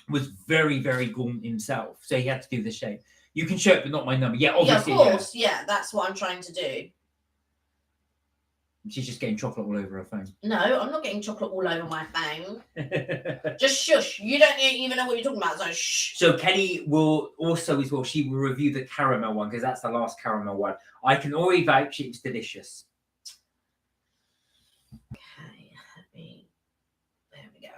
was very, very gaunt himself. So he had to do the shape. You can show it, but not my number. Yeah, obviously. Yeah, of course. Yeah, that's what I'm trying to do. She's just getting chocolate all over her phone. No, I'm not getting chocolate all over my phone. Just shush. You don't even know what you're talking about, so shh. So Kelly will also as well, she will review the caramel one because that's the last caramel one. I can already vouch it was delicious. Okay, there we go.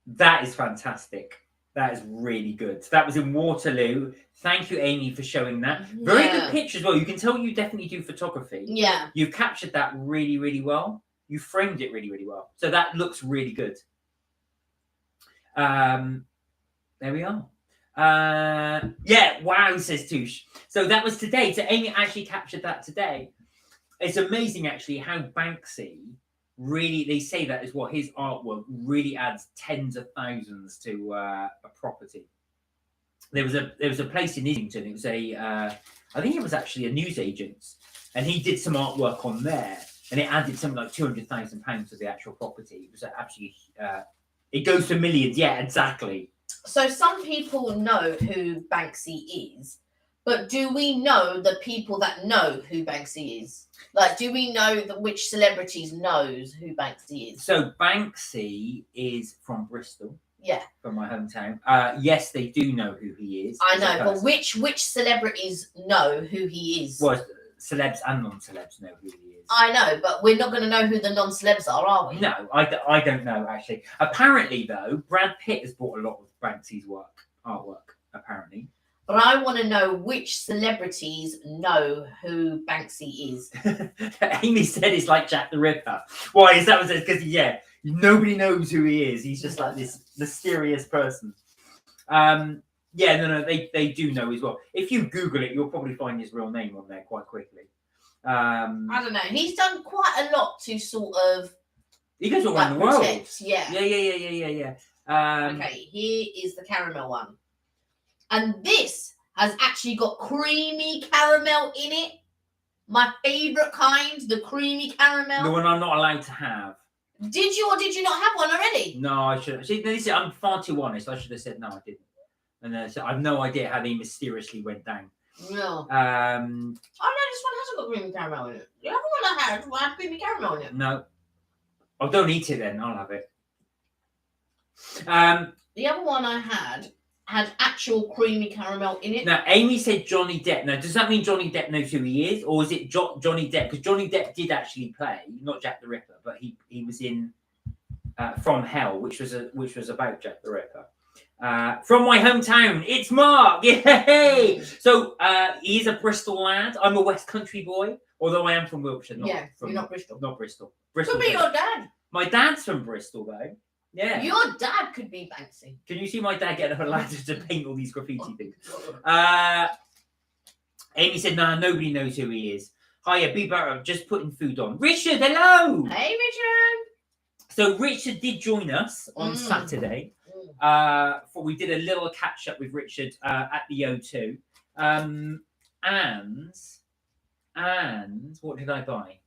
That is fantastic. That is really good. That was in Waterloo. Thank you, Amy, for showing that. Very good picture as well. You can tell you definitely do photography. Yeah. You've captured that really, really well. You framed it really, really well. So that looks really good. There we are. Yeah, wow, says Touche. So that was today. So Amy actually captured that today. It's amazing, actually, how Banksy really, they say that is what his artwork really adds tens of thousands to a property. There was a place in Islington. It was I think it was actually a newsagent's, and he did some artwork on there, and it added something like £200,000 to the actual property. It was absolutely. It goes to millions. Yeah, exactly. So some people know who Banksy is, but do we know the people that know who Banksy is? Like, do we know which celebrities knows who Banksy is? So Banksy is from Bristol. Yeah. From my hometown. Yes, they do know who he is. I know, but which celebrities know who he is? Well, celebs and non-celebs know who he is. I know, but we're not going to know who the non-celebs are we? No, I don't know, actually. Apparently, though, Brad Pitt has bought a lot of Banksy's artwork, apparently. But I want to know which celebrities know who Banksy is. Amy said it's like Jack the Ripper. Why is that? Because, yeah, nobody knows who he is. He's just like this mysterious person. Yeah, no, they do know as well. If you Google it, you'll probably find his real name on there quite quickly. I don't know. He's done quite a lot to sort of. He goes all around the world. Yeah. Yeah. Okay, here is the caramel one. And this has actually got creamy caramel in it. My favourite kind, the creamy caramel. The one I'm not allowed to have. Did you or did you not have one already? No, I should. See, I'm far too honest. I should have said no, I didn't. And so I've no idea how they mysteriously went down. No. Oh no, this one hasn't got creamy caramel in it. The other one I had creamy caramel in it. No. Oh, don't eat it then. I'll have it. The other one I had actual creamy caramel in it. Now, Amy said Johnny Depp. Now, does that mean Johnny Depp knows who he is? Or is it Johnny Depp? Because Johnny Depp did actually play, not Jack the Ripper, but he was in From Hell, which was about Jack the Ripper. From my hometown, it's Mark. Yay! So he is a Bristol lad. I'm a West Country boy, although I am from Wiltshire. You're not Bristol. Not Bristol. Bristol. Could be your dad. My dad's from Bristol, though. Yeah. Your dad could be Banksy. Can you see my dad getting up a ladder to paint all these graffiti things? Amy said, "Nah, nobody knows who he is." Hiya, be better. Just putting food on. Richard, hello. Hey, Richard. So Richard did join us on Saturday. We did a little catch up with Richard at the O2. And what did I buy?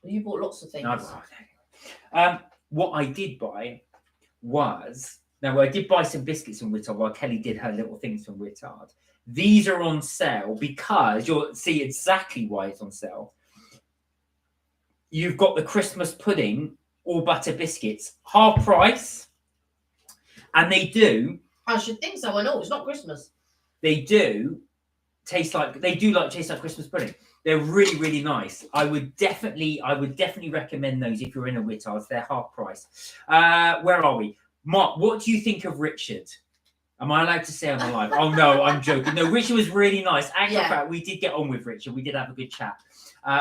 You bought lots of things. What I did buy was, now I did buy some biscuits from Wittard while Kelly did her little things from Wittard. These are on sale because you'll see exactly why it's on sale. You've got the Christmas pudding, all butter biscuits, half price. And they do. I should think so. I know it's not Christmas. They do taste like Christmas pudding. They're really, really nice. I would definitely recommend those if you're in a Wittard's. They're half price. Where are we? Mark, what do you think of Richard? Am I allowed to say I'm alive? Oh no, I'm joking. No, Richard was really nice. Actually, in fact, we did get on with Richard. We did have a good chat.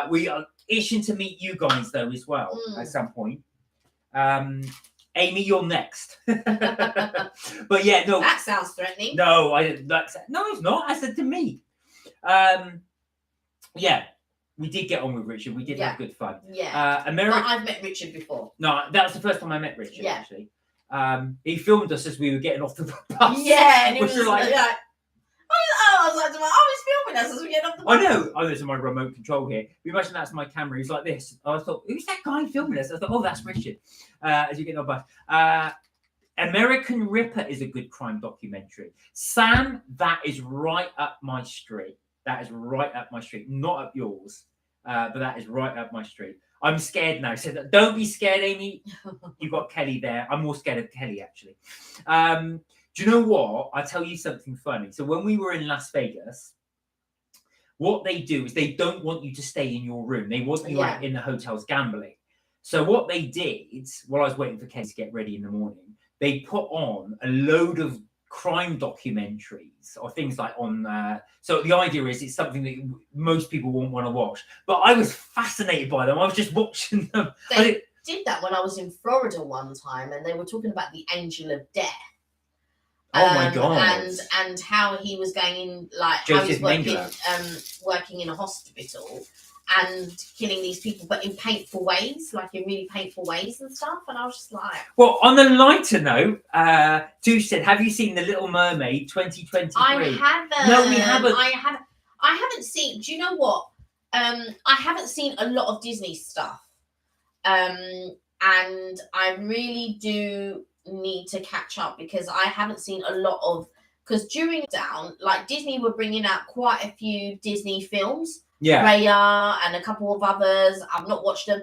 We are itching to meet you guys though as well at some point. Amy, you're next. But yeah, no. That sounds threatening. No, no, it's not. I said to me. Yeah, we did get on with Richard. We did have good fun. Yeah. But I've met Richard before. No, that was the first time I met Richard, actually. He filmed us as we were getting off the bus. Yeah, and it was like I was like, he's filming us as we get off the bus. I know. Oh, there's my remote control here. You imagine that's my camera. He's like this. I thought, who's that guy filming us? I thought, oh, that's Richard. As you get on the bus. American Ripper is a good crime documentary. Sam, that is right up my street. That is right up my street. Not up yours, but that is right up my street. I'm scared now. So don't be scared, Amy. You've got Kelly there. I'm more scared of Kelly, actually. Do you know what? I'll tell you something funny. So when we were in Las Vegas, what they do is they don't want you to stay in your room. They want you out in the hotels gambling. So what they did, while I was waiting for Kelly to get ready in the morning, they put on a load of crime documentaries or things like on so the idea is it's something that most people won't want to watch, but I was fascinated by them. I was just watching them. They did that when I was in Florida one time, and they were talking about the angel of death. Oh my god! And how he was going, like Joseph how he was working in a hospital and killing these people, but in painful ways, like in really painful ways and stuff. And I was just like, well, on a lighter note, Touche said, "Have you seen The Little Mermaid 2023?" I haven't. No, we haven't. I haven't seen. Do you know what? I haven't seen a lot of Disney stuff, and I really do need to catch up because I haven't seen a lot of. Because during down, like Disney were bringing out quite a few Disney films. Yeah, Raya and a couple of others. I've not watched them.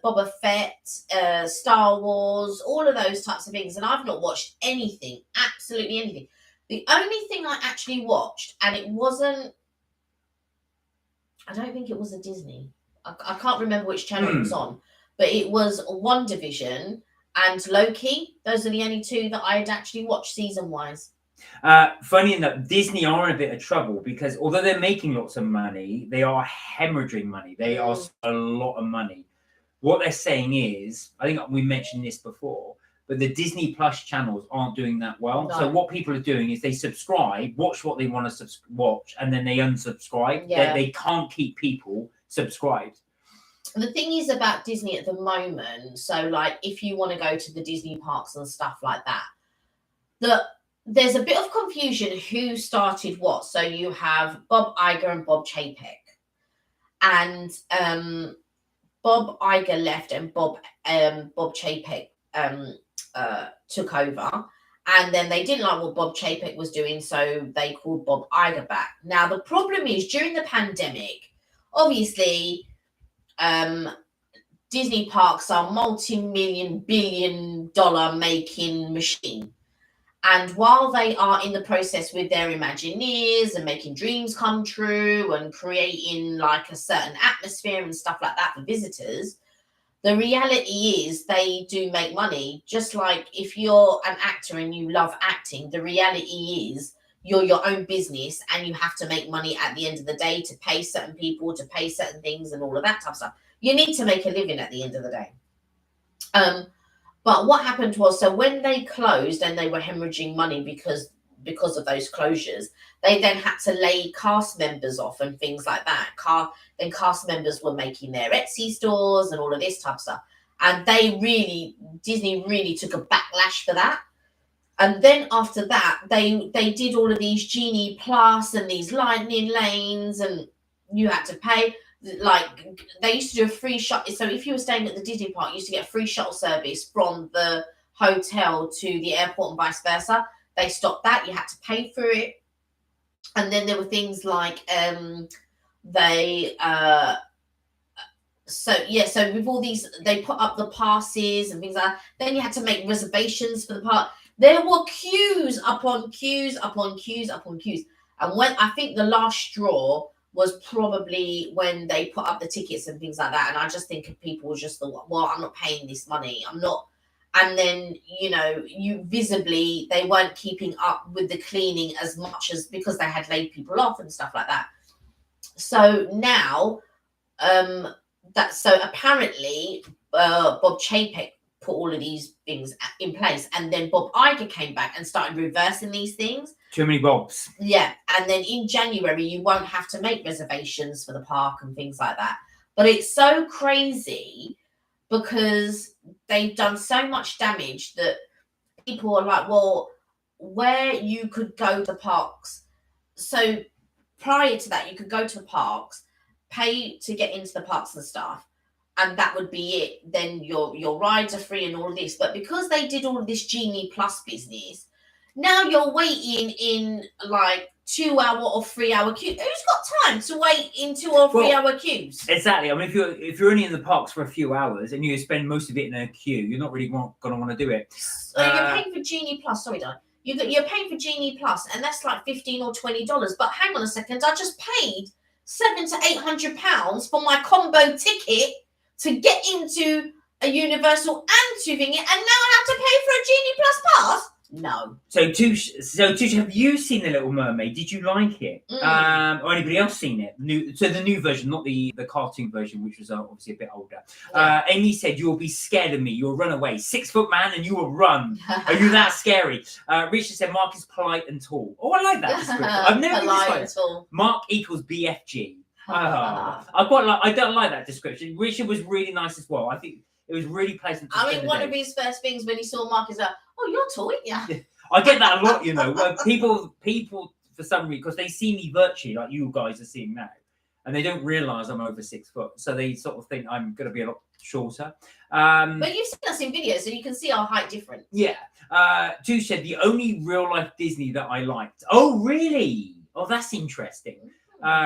Boba Fett, Star Wars, all of those types of things, and I've not watched anything, absolutely anything. The only thing I actually watched, and it wasn't, I don't think it was a Disney. I can't remember which channel it was on, but it was WandaVision and Loki. Those are the only two that I had actually watched season-wise. Funny enough, Disney are in a bit of trouble because although they're making lots of money, they are hemorrhaging money. They are a lot of money. What they're saying is, I think we mentioned this before, but the Disney Plus channels aren't doing that well. No. So what people are doing is they subscribe, watch what they want to watch, and then they unsubscribe. Yeah. They can't keep people subscribed. The thing is about Disney at the moment, so like if you want to go to the Disney parks and stuff like that, there's a bit of confusion who started what. So you have Bob Iger and Bob Chapek. And Bob Iger left and Bob Chapek took over. And then they didn't like what Bob Chapek was doing, so they called Bob Iger back. Now, the problem is, during the pandemic, obviously, Disney parks are multi-million, billion-dollar making machine. And while they are in the process with their Imagineers and making dreams come true and creating like a certain atmosphere and stuff like that for visitors, the reality is they do make money. Just like if you're an actor and you love acting, the reality is you're your own business and you have to make money at the end of the day to pay certain people, to pay certain things and all of that type of stuff. You need to make a living at the end of the day. But what happened was, so when they closed and they were hemorrhaging money because of those closures, they then had to lay cast members off and things like that. Then cast members were making their Etsy stores and all of this type of stuff. And Disney really took a backlash for that. And then after that, they did all of these Genie Plus and these Lightning Lanes, and you had to pay. Like they used to do a free shuttle. So if you were staying at the Disney park, you used to get a free shuttle service from the hotel to the airport and vice versa. They stopped that. You had to pay for it. And then there were things like so with all these, they put up the passes and things like that. Then you had to make reservations for the park. There were queues upon queues upon queues upon queues. And when I think the last straw was probably when they put up the tickets and things like that. And I just think people just thought, well, I'm not paying this money. I'm not. And then, they weren't keeping up with the cleaning as much as because they had laid people off and stuff like that. So now, apparently Bob Chapek put all of these things in place. And then Bob Iger came back and started reversing these things. Too many Bobs. Yeah. And then in January, you won't have to make reservations for the park and things like that. But it's so crazy because they've done so much damage that people are like, well, where you could go to the parks. So prior to that, you could go to the parks, pay to get into the parks and stuff, and that would be it. Then your rides are free and all of this. But because they did all of this Genie Plus business, now you're waiting in like 2-hour or 3-hour queue. Who's got time to wait in 2 or 3-hour queues? Exactly. I mean, if you're only in the parks for a few hours and you spend most of it in a queue, you're not really going to want to do it. So you're paying for Genie Plus. Sorry, Don. You're paying for Genie Plus, and that's like $15 or $20. But hang on a second, I just paid £700 to £800 for my combo ticket to get into a Universal and to Thingy, and now I have to pay for a Genie Plus pass? No. So Tush, have you seen The Little Mermaid? Did you like it? Or anybody else seen it? The new version, not the cartoon version, which was obviously a bit older. Yeah. Amy said, "You'll be scared of me. You'll run away. 6-foot man, and you will run. Are you that scary?" Richard said, "Mark is polite and tall." Oh, I like that description. I've never polite and tall. Mark equals BFG. I don't like that description. Richard was really nice as well. I think it was really pleasant. I mean, one of his first things when he saw Mark is "Oh, you're tall, aren't you?" I get that a lot, you know. Where people for some reason, because they see me virtually like you guys are seeing now, and they don't realise I'm over 6 foot, so they sort of think I'm going to be a lot shorter. But you've seen us in videos, so you can see our height difference. Yeah. Tu said the only real life Disney that I liked. Oh, really? Oh, that's interesting.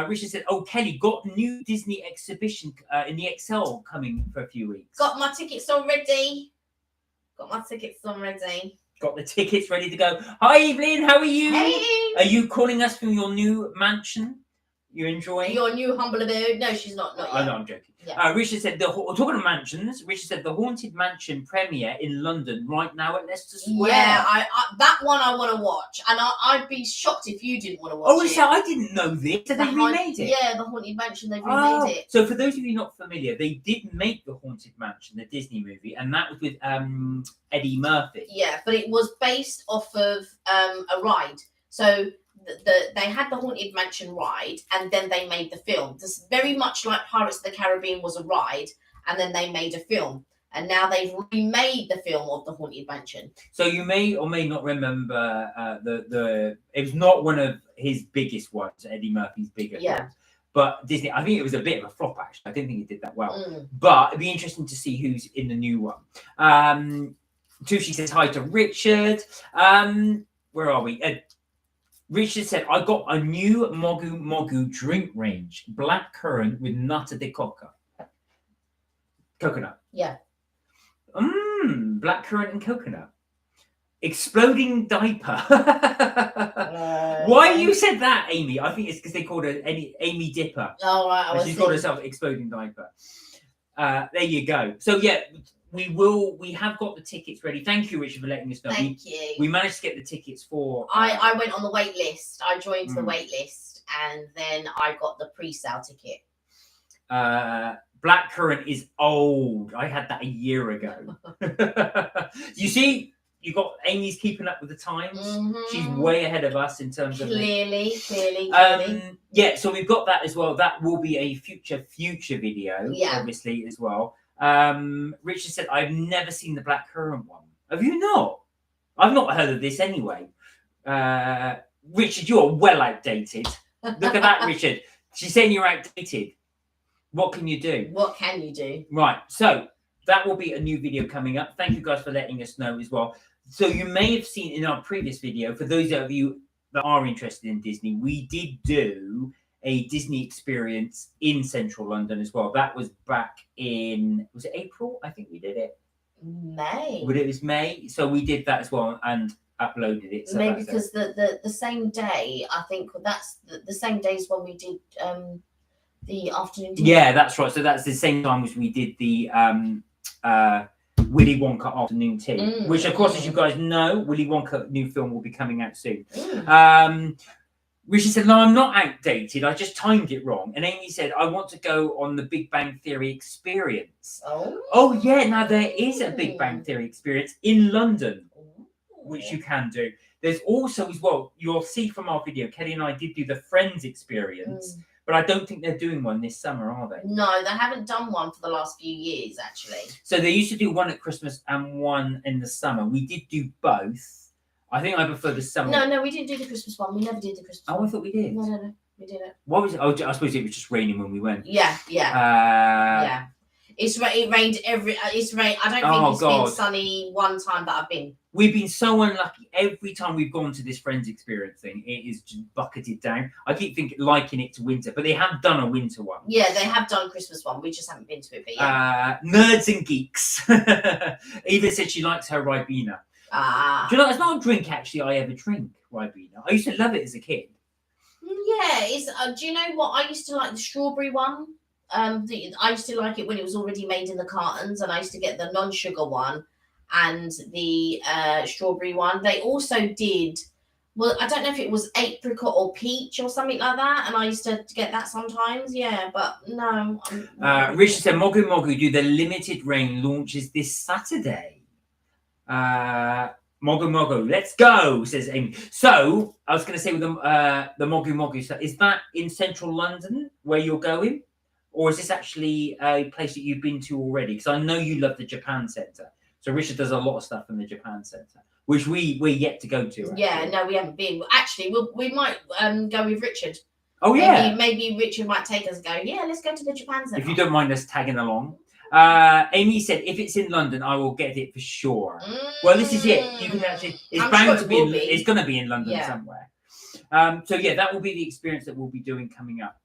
Richard said, "Oh, Kelly, got new Disney exhibition in the XL coming for a few weeks. Got my tickets already. Got the tickets ready to go. Hi, Evelyn, how are you? Hey. Are you calling us from your new mansion? You enjoying your new humble abode? No, she's not. Not yet. Oh, no, I'm joking. Yeah. Richard said, talking of mansions, Richard said the Haunted Mansion premiere in London right now at Leicester Square. Yeah, I that one I want to watch, and I'd be shocked if you didn't want to watch it. Oh, so I didn't know this. So they remade it? Yeah, the Haunted Mansion, they've remade it. So for those of you not familiar, they did make the Haunted Mansion, the Disney movie, and that was with Eddie Murphy. Yeah, but it was based off of a ride. So they had the Haunted Mansion ride, and then they made the film. This very much like Pirates of the Caribbean was a ride, and then they made a film. And now they've remade the film of the Haunted Mansion. So you may or may not remember it was not one of his biggest ones, Eddie Murphy's bigger films. But Disney, I think it was a bit of a flop, actually. I didn't think it did that well. But it'd be interesting to see who's in the new one. Tushi says hi to Richard. Where are we? Richard said, "I got a new Mogu Mogu drink range, blackcurrant with nata de coconut." Yeah. Blackcurrant and coconut. Exploding diaper. Why you said that, Amy? I think it's because they called her Amy Dipper. Oh, right. She's called herself Exploding Diaper. There you go. So yeah, we have got the tickets ready. Thank you, Richard, for letting us know. Thank you. We managed to get the tickets for. I went on the wait list. I joined the wait list, and then I got the pre-sale ticket. Blackcurrant is old. I had that a year ago. You see, you got Amy's keeping up with the times. She's way ahead of us in terms of clearly. Yeah, so we've got that as well. That will be a future video, obviously, as well. Richard said, "I've never seen the blackcurrant one." Have you not? I've not heard of this anyway. Richard, you're well outdated. Look at that, Richard. She's saying you're outdated. What can you do? Right, so that will be a new video coming up. Thank you guys for letting us know as well. So you may have seen in our previous video, for those of you that are interested in Disney, we did do a Disney experience in central London as well. That was back in, was it April? I think we did it. May. But it was May. So we did that as well and uploaded it. So maybe because the same day, I think that's the same days when we did the afternoon tea. Yeah, that's right. So that's the same time as we did the Willy Wonka afternoon tea, which of course, as you guys know, Willy Wonka new film will be coming out soon. Richard said, "No, I'm not outdated. I just timed it wrong." And Amy said, "I want to go on the Big Bang Theory experience." Oh yeah, now there is a Big Bang Theory experience in London, which you can do. There's also as well, you'll see from our video, Kelly and I did do the Friends experience. But I don't think they're doing one this summer, are they? No, they haven't done one for the last few years, actually. So they used to do one at Christmas and one in the summer. We did do both. I think I prefer the summer. No, we didn't do the Christmas one. We never did the Christmas one. Oh, I thought we did. No, we didn't. What was it? Oh, I suppose it was just raining when we went. Yeah. It rained every. It's rained. I don't think it's been sunny one time that I've been. We've been so unlucky. Every time we've gone to this Friends experience thing, it is just bucketed down. I keep liking it to winter, but they have done a winter one. Yeah, they have done a Christmas one. We just haven't been to it. But yeah. Nerds and geeks. Eva said she likes her Ribena. Do you know, it's not a drink actually I ever drink, Ribena. I used to love it as a kid. Yeah, it's. Do you know what? I used to like the strawberry one. I used to like it when it was already made in the cartons, and I used to get the non-sugar one and the strawberry one. They also did. Well, I don't know if it was apricot or peach or something like that, and I used to get that sometimes. Yeah, but no. Richard said, Mogu Mogu do the limited rain launches this Saturday. Mogu Mogu, let's go, says Amy. So I was going to say with the Mogu Mogu, so is that in central London where you're going? Or is this actually a place that you've been to already? Because I know you love the Japan Centre. So Richard does a lot of stuff in the Japan Centre, which we're yet to go to. Actually. Yeah, no, we haven't been. Actually, we might go with Richard. Oh, yeah. Maybe Richard might take us and go, yeah, let's go to the Japan Centre. If you don't mind us tagging along. Amy said, if it's in London, I will get it for sure. Well, this is it. You can actually, it's bound to be. It's going to be in London somewhere. So, yeah, that will be the experience that we'll be doing coming up.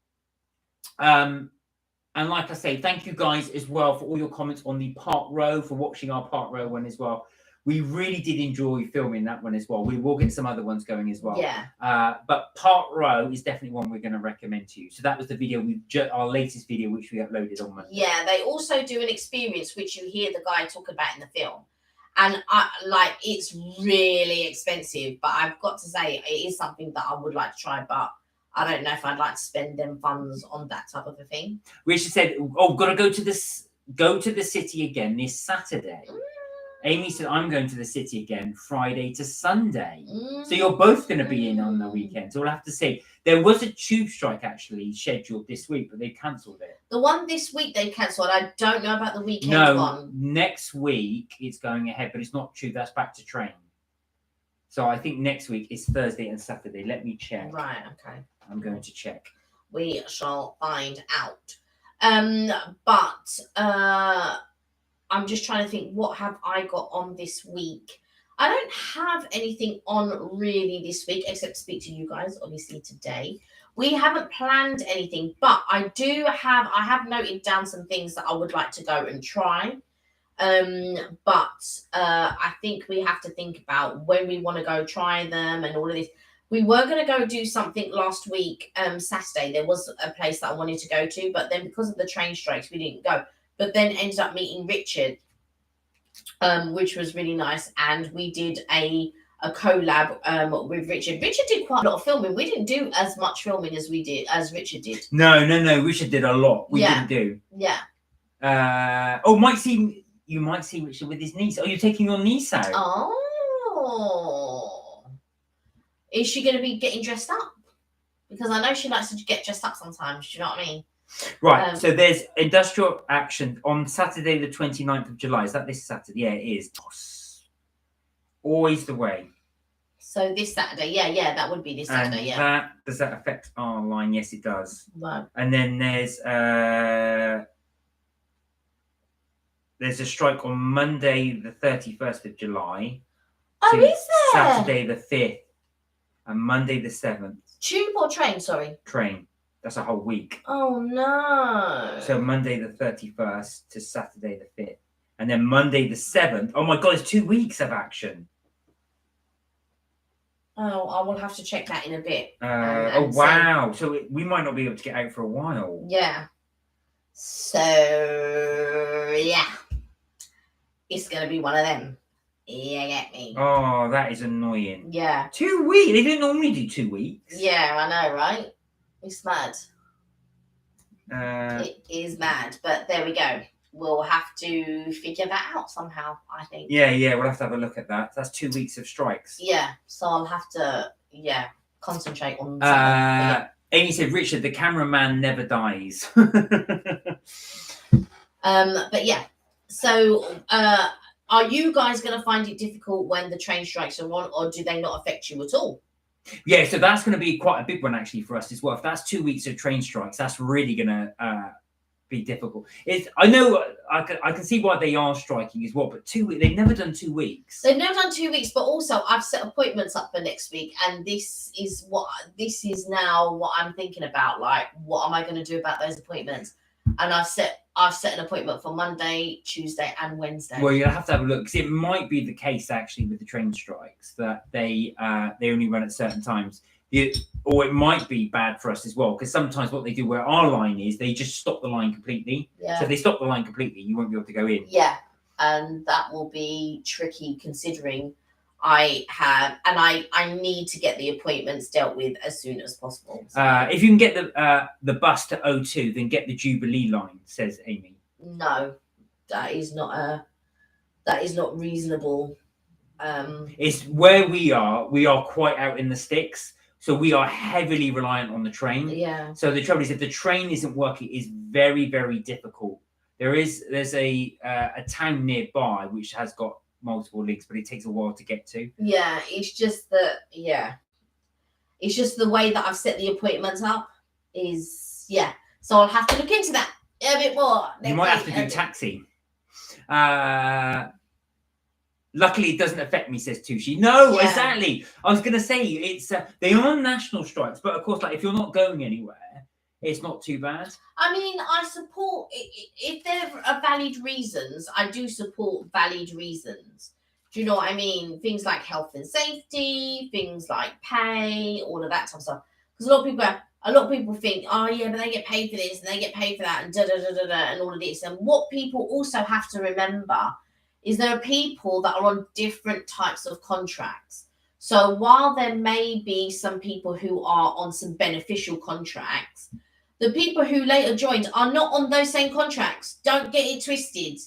And like I say, thank you guys as well for all your comments on the Park Row, for watching our Park Row one as well. We really did enjoy filming that one as well. We will get some other ones going as well. Yeah. But Park Row is definitely one we're going to recommend to you. So that was the video, our latest video, which we uploaded on Monday. Yeah, they also do an experience, which you hear the guy talk about in the film. And it's really expensive, but I've got to say, it is something that I would like to try, but I don't know if I'd like to spend them funds on that type of a thing. Richard said, "Oh, got to go to the city again this Saturday." Amy said, "I'm going to the city again Friday to Sunday." So you're both going to be in on the weekend. So we'll have to see. There was a tube strike actually scheduled this week, but they cancelled it. The one this week they cancelled. I don't know about the weekend one. Next week it's going ahead, but it's not tube. That's back to train. So I think next week is Thursday and Saturday. Let me check. Right. Okay. I'm going to check. We shall find out. But I'm just trying to think, what have I got on this week? I don't have anything on really this week, except to speak to you guys, obviously, today. We haven't planned anything, but I have noted down some things that I would like to go and try. But I think we have to think about when we want to go try them and all of this. We were going to go do something last week, Saturday. There was a place that I wanted to go to, but then because of the train strikes, we didn't go. But then ended up meeting Richard, which was really nice. And we did a collab with Richard. Richard did quite a lot of filming. We didn't do as much filming as Richard did. No. Richard did a lot. We didn't do. Yeah. You might see Richard with his niece. Are you taking your niece out? Oh. Is she going to be getting dressed up? Because I know she likes to get dressed up sometimes. Do you know what I mean? Right. So there's industrial action on Saturday, the 29th of July. Is that this Saturday? Yeah, it is. Always the way. So this Saturday. Yeah, that would be this Saturday. And does that affect our line? Yes, it does. Right. And then there's a strike on Monday, the 31st of July. Oh, is there? Saturday, the 5th. And Monday the 7th. Tube or train, sorry? Train. That's a whole week. Oh, no. So Monday the 31st to Saturday the 5th. And then Monday the 7th. Oh, my God, it's 2 weeks of action. Oh, I will have to check that in a bit. Wow. So we might not be able to get out for a while. Yeah. So, yeah. It's going to be one of them. Yeah, get me. Oh, that is annoying. Yeah. 2 weeks? They don't normally do 2 weeks. Yeah, I know, right? It's mad. It is mad, but there we go. We'll have to figure that out somehow, I think. Yeah, we'll have to have a look at that. That's 2 weeks of strikes. Yeah, so I'll have to, concentrate on something. Amy said, Richard, the cameraman never dies. But yeah, so are you guys going to find it difficult when the train strikes are on, or do they not affect you at all? Yeah, so that's going to be quite a big one actually for us as well. If that's 2 weeks of train strikes, that's really going to be difficult. I know I can see why they are striking as well, but 2 weeks, they've never done 2 weeks. They've never done 2 weeks, but also I've set appointments up for next week, and this is now what I'm thinking about. Like, what am I going to do about those appointments? And I've set an appointment for Monday, Tuesday, and Wednesday. Well, you'll have to have a look, because it might be the case actually with the train strikes that they only run at certain times. Or it might be bad for us as well, because sometimes what they do where our line is, they just stop the line completely. Yeah. So if they stop the line completely, you won't be able to go in. Yeah, and that will be tricky considering I need to get the appointments dealt with as soon as possible. So. If you can get the bus to O2, then get the Jubilee line, says Amy. No, that is not reasonable. It's where we are quite out in the sticks. So we are heavily reliant on the train. Yeah. So the trouble is, if the train isn't working, it's very, very difficult. There's a town nearby which has got multiple links, but it takes a while to get to. Yeah, it's just the way that I've set the appointments up is So I'll have to look into that a bit more. You might have to do taxi. Luckily, it doesn't affect me, says Tushi. No, exactly. I was going to say, it's they are national strikes, but of course, like if you're not going anywhere, it's not too bad. I mean, I support if there are valid reasons. I do support valid reasons. Do you know what I mean? Things like health and safety, things like pay, all of that type of stuff. Because a lot of people think, oh yeah, but they get paid for this and they get paid for that and and all of this. And what people also have to remember is there are people that are on different types of contracts. So while there may be some people who are on some beneficial contracts, the people who later joined are not on those same contracts. Don't get it twisted.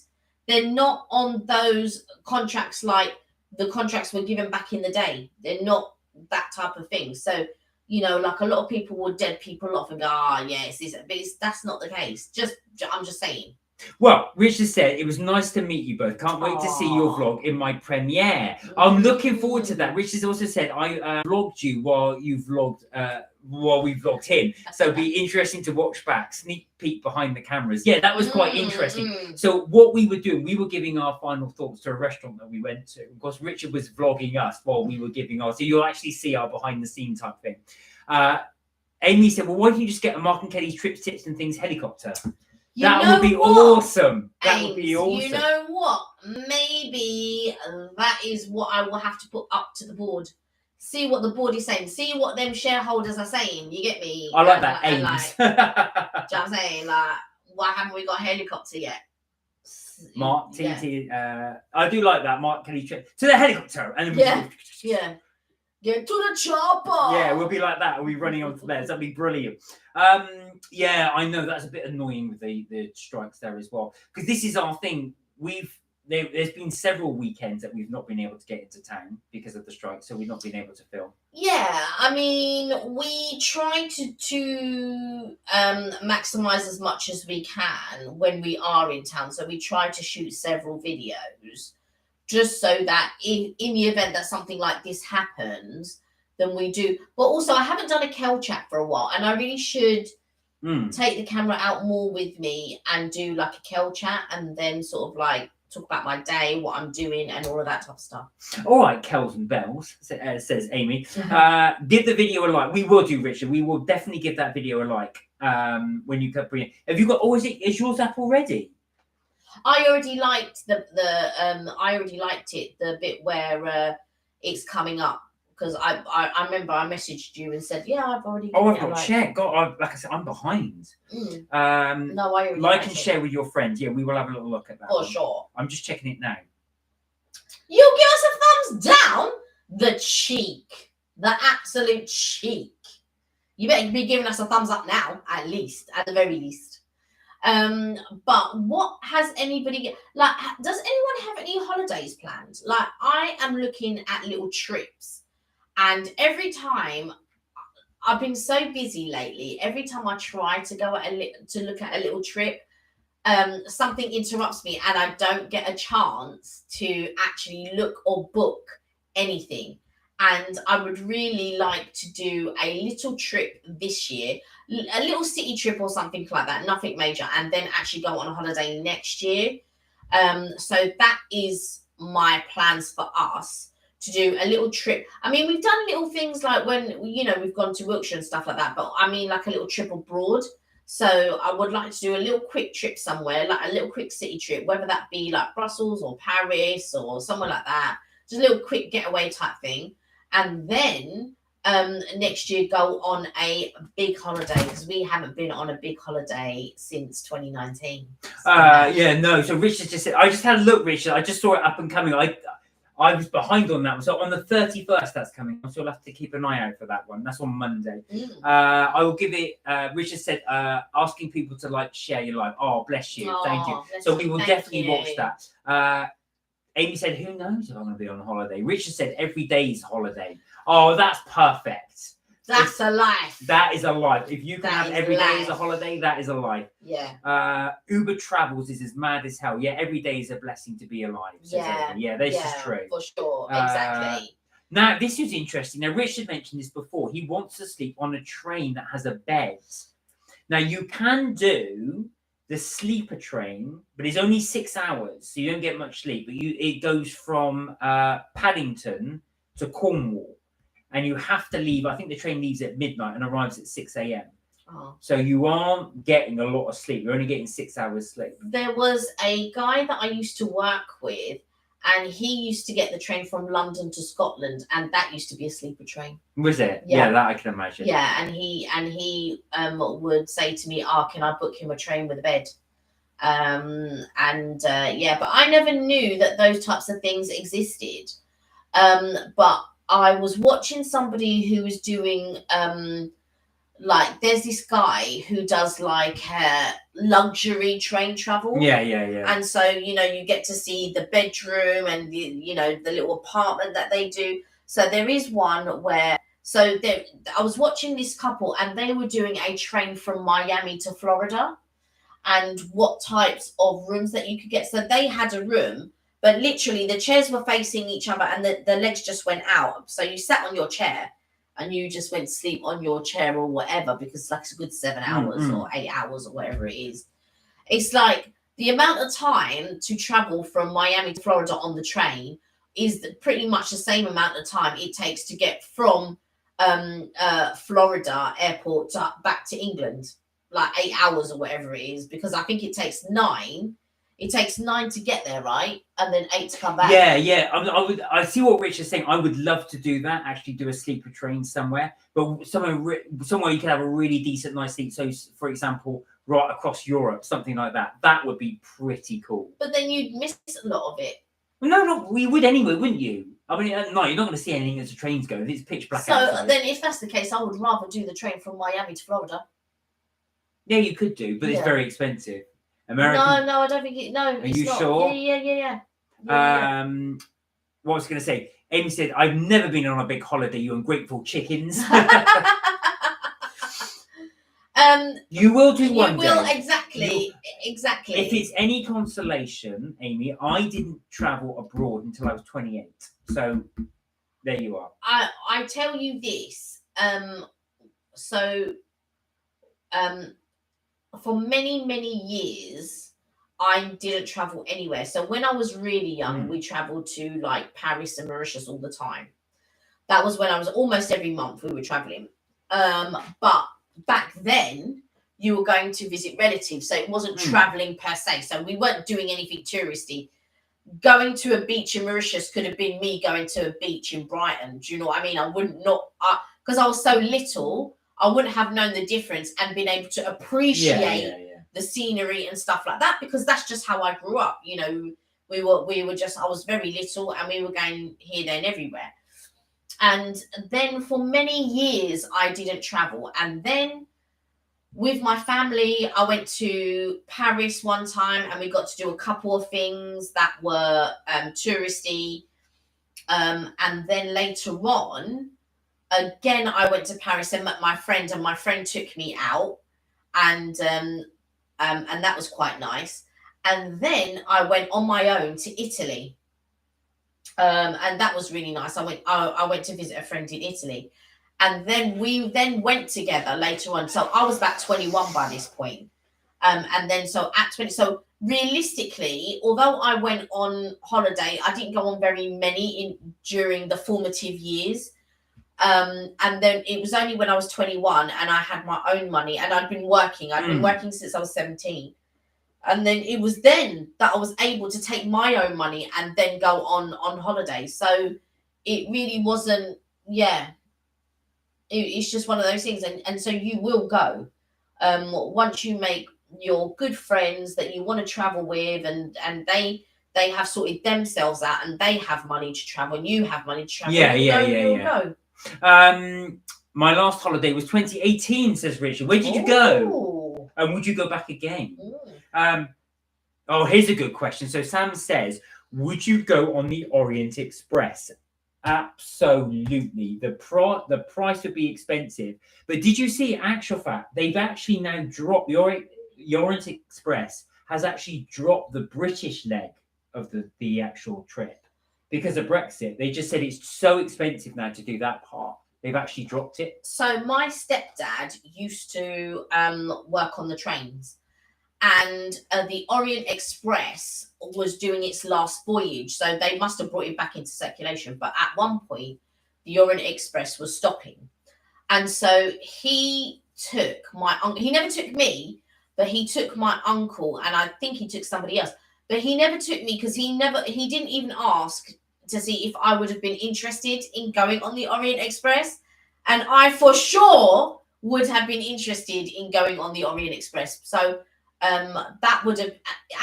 They're not on those contracts like the contracts were given back in the day. They're not that type of thing. So, like a lot of people will dead people off and go, yes, but that's not the case. I'm just saying. Well, Richard said, it was nice to meet you both. Can't wait to see your vlog in my premiere. I'm looking forward to that. Richard also said, I vlogged you while we vlogged him. So it'd be interesting to watch back, sneak peek behind the cameras. Yeah, that was quite interesting. So what we were doing, we were giving our final thoughts to a restaurant that we went to. Of course, Richard was vlogging us while we were giving ours. So you'll actually see our behind the scene type thing. Amy said, well, why don't you just get a Mark and Kelly's trips, tips and things helicopter? That would be awesome. That would be awesome. You know what? Maybe that is what I will have to put up to the board. See what the board is saying. See what them shareholders are saying. You get me? I like that. Aims. Do you know what I'm saying? Like, why haven't we got a helicopter yet? Mark, TT, I do like that. Mark Kelly to the helicopter. And then Get to the chopper. Yeah, we'll be like that. We'll be running onto there. That'd be brilliant. Yeah, I know that's a bit annoying with the strikes there as well. Because this is our thing. There's been several weekends that we've not been able to get into town because of the strike, so we've not been able to film. Yeah, I mean, we try to maximize as much as we can when we are in town. So we try to shoot several videos, just so that in the event that something like this happens, then we do. But also, I haven't done a Kel chat for a while, and I really should take the camera out more with me and do like a Kel chat, and then sort of like talk about my day, what I'm doing, and all of that type of stuff. All right, Kells and Bells, says Amy. Give the video a like. We will do, Richard. We will definitely give that video a like when you bring it. Have you got? Or is yours up already? I already liked the bit where it's coming up, because I remember I messaged you and said, yeah, I've already. Oh, I've got to check. God, like I said, I'm behind. No, I already like and share with your friends. Yeah, we will have a little look at that. For sure. I'm just checking it now. You give us a thumbs down? The cheek. The absolute cheek. You better be giving us a thumbs up now, at the very least. But what has anybody like? Does anyone have any holidays planned? Like, I am looking at little trips, and every time I've been so busy lately, every time I try to go to look at a little trip, something interrupts me, and I don't get a chance to actually look or book anything. and I would really like to do a little trip this year, a little city trip or something like that, nothing major, and then actually go on a holiday next year. So that is my plans for us, to do a little trip. I mean, we've done little things like when, we've gone to Wiltshire and stuff like that, but I mean like a little trip abroad. So I would like to do a little quick trip somewhere, like a little quick city trip, whether that be like Brussels or Paris or somewhere like that. Just a little quick getaway type thing. And then next year go on a big holiday, because we haven't been on a big holiday since 2019. Yeah, no. So Richard just said, I just had a look, Richard. I just saw it up and coming. I was behind on that one. So on the 31st, that's coming. So you'll have to keep an eye out for that one. That's on Monday. I will give it, Richard said, asking people to like, share your life. Oh, bless you. Thank you. So we will definitely watch that. Amy said, who knows if I'm going to be on holiday? Richard said, every day is holiday. Oh, that's perfect. That's a life. That is a life. If you can have every day as a holiday, that is a life. Yeah. Uber Travels is as mad as hell. Yeah, every day is a blessing to be alive. Yeah, this is true. For sure. Exactly. Now, this is interesting. Now, Richard mentioned this before. He wants to sleep on a train that has a bed. Now, you can do the sleeper train, but it's only 6 hours, so you don't get much sleep. But it goes from Paddington to Cornwall, and you have to leave. I think the train leaves at midnight and arrives at 6 a.m. Oh. So you aren't getting a lot of sleep. You're only getting 6 hours sleep. There was a guy that I used to work with, and he used to get the train from London to Scotland, and that used to be a sleeper train. Was it? Yeah, that I can imagine. Yeah, and he would say to me, can I book him a train with a bed? But I never knew that those types of things existed. But I was watching somebody who was doing like, there's this guy who does like luxury train travel. Yeah. And so, you get to see the bedroom and the little apartment that they do. So there is one where, I was watching this couple, and they were doing a train from Miami to Florida, and what types of rooms that you could get. So they had a room, but literally the chairs were facing each other, and the legs just went out. So you sat on your chair, and you just went to sleep on your chair or whatever, because it's like a good 7 hours or 8 hours or whatever it is. It's like the amount of time to travel from Miami to Florida on the train is pretty much the same amount of time it takes to get from Florida airport back to England, like 8 hours or whatever it is, because I think it takes 9. It takes 9 to get there, right? And then 8 to come back. Yeah. I see what Rich is saying. I would love to do that, actually do a sleeper train somewhere, but somewhere you can have a really decent night's sleep. So, for example, right across Europe, something like that. That would be pretty cool. But then you'd miss a lot of it. No, we would anyway, wouldn't you? I mean, at night, you're not going to see anything as the train's going. It's pitch black outside. So then, if that's the case, I would rather do the train from Miami to Florida. Yeah, you could do, but it's very expensive. American. No, I don't think it. No, are you sure? Yeah. What was I going to say? Amy said, "I've never been on a big holiday. You ungrateful chickens." You will do one day. You will, exactly. If it's any consolation, Amy, I didn't travel abroad until I was 28. So there you are. I tell you this. For many years, I didn't travel anywhere. So when I was really young, we traveled to like Paris and Mauritius all the time. That was when I was almost every month we were traveling. But back then, you were going to visit relatives, so it wasn't traveling per se. So we weren't doing anything touristy. Going to a beach in Mauritius could have been me going to a beach in Brighton. Do you know what I mean? I wouldn't because I was so little, I wouldn't have known the difference and been able to appreciate the scenery and stuff like that, because that's just how I grew up. We were just, I was very little, and we were going here, there, and everywhere. And then for many years, I didn't travel. And then with my family, I went to Paris one time, and we got to do a couple of things that were touristy. And then later on, again, I went to Paris and met my friend, and my friend took me out, and that was quite nice. And then I went on my own to Italy. And that was really nice. I went to visit a friend in Italy, and then we went together later on. So I was about 21 by this point. And then so at 20, so realistically, although I went on holiday, I didn't go on very many during the formative years. And then it was only when I was 21 and I had my own money and I'd been working. I'd been working since I was 17. And then it was then that I was able to take my own money and then go on holiday. So it really wasn't, it's just one of those things. And so you will go once you make your good friends that you want to travel with, and they have sorted themselves out and they have money to travel and you have money to travel. You'll go. My last holiday was 2018, says Richard. Where did you go? And would you go back again? Here's a good question. So Sam says, would you go on the Orient Express? Absolutely. The price would be expensive. But did you see, actual fact, they've actually now dropped the Orient Express has actually dropped the British leg of the actual trip because of Brexit. They just said it's so expensive now to do that part. They've actually dropped it. So my stepdad used to work on the trains, and the Orient Express was doing its last voyage. So they must have brought it back into circulation. But at one point, the Orient Express was stopping. And so he took my uncle. He never took me, but he took my uncle, and I think he took somebody else. But he never took me because he didn't even ask to see if I would have been interested in going on the Orient Express. And I for sure would have been interested in going on the Orient Express. So that would have,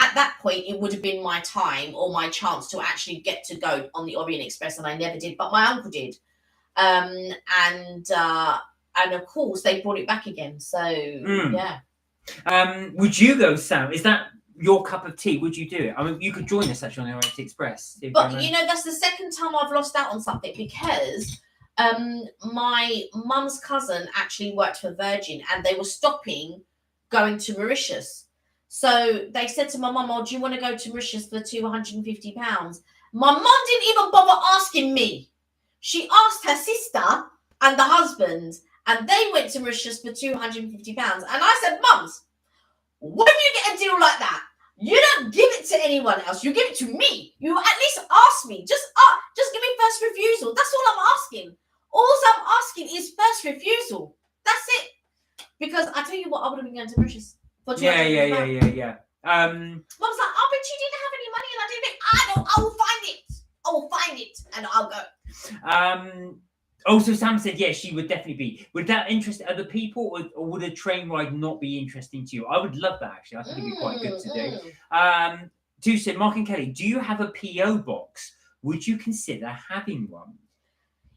at that point, it would have been my time or my chance to actually get to go on the Orient Express, and I never did, but my uncle did. And of course they brought it back again. So yeah. Would you go, Sam? Is that your cup of tea? Would you do it? I mean, you could join us actually on the Orient Express. But that's the second time I've lost out on something, because my mum's cousin actually worked for Virgin, and they were stopping going to Mauritius. So they said to my mum, "Oh, do you want to go to Mauritius for £250?" My mum didn't even bother asking me. She asked her sister and the husband, and they went to Mauritius for £250. And I said, "Mums, when you get a deal like that, you don't give it to anyone else. You give it to me. You at least ask me. Just give me first refusal. That's all I'm asking. All I'm asking is first refusal. That's it." Because I tell you what, I would have been going to Mauritius for £250. Yeah. Mum's like, "Oh, but you didn't have any money," and I didn't think, I will find it. I will find it, and I'll go. Also, Sam said, yes, she would definitely be. Would that interest other people, or would a train ride not be interesting to you? I would love that, actually. I think it'd be quite good to do. Tu said, Mark and Kelly, do you have a P.O. box? Would you consider having one?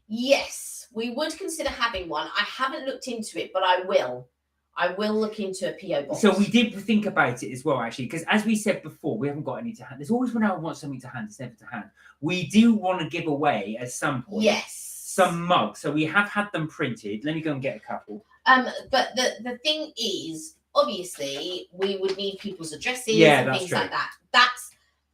Yes, we would consider having one. I haven't looked into it, but I will. I will look into a P.O. box. So we did think about it as well, actually, because as we said before, we haven't got any to hand. There's always when I want something to hand, it's never to hand. We do want to give away at some point. Yes. Some mugs. So we have had them printed. Let me go and get a couple. But the thing is, obviously, we would need people's addresses and things like that.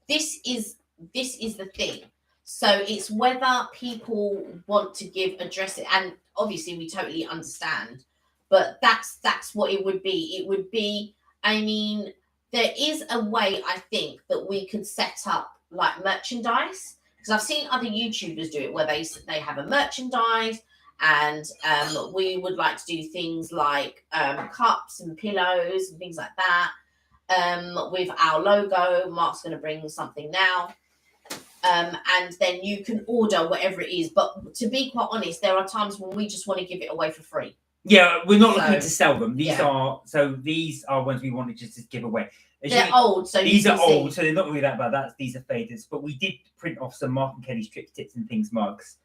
This is the thing. So it's whether people want to give addresses, and obviously we totally understand. But that's what it would be. It would be, I mean, there is a way, I think, that we could set up like merchandise. Because I've seen other YouTubers do it where they have a merchandise, and we would like to do things like cups and pillows and things like that with our logo. Mark's going to bring something now. And then you can order whatever it is. But to be quite honest, there are times when we just want to give it away for free. Yeah, we're not looking to sell them. These are ones we wanted just to give away. They're old, so these are old, so they're not really that bad. These are faders, but we did print off some Mark and Kelly's Tricks, Tips and Things mugs.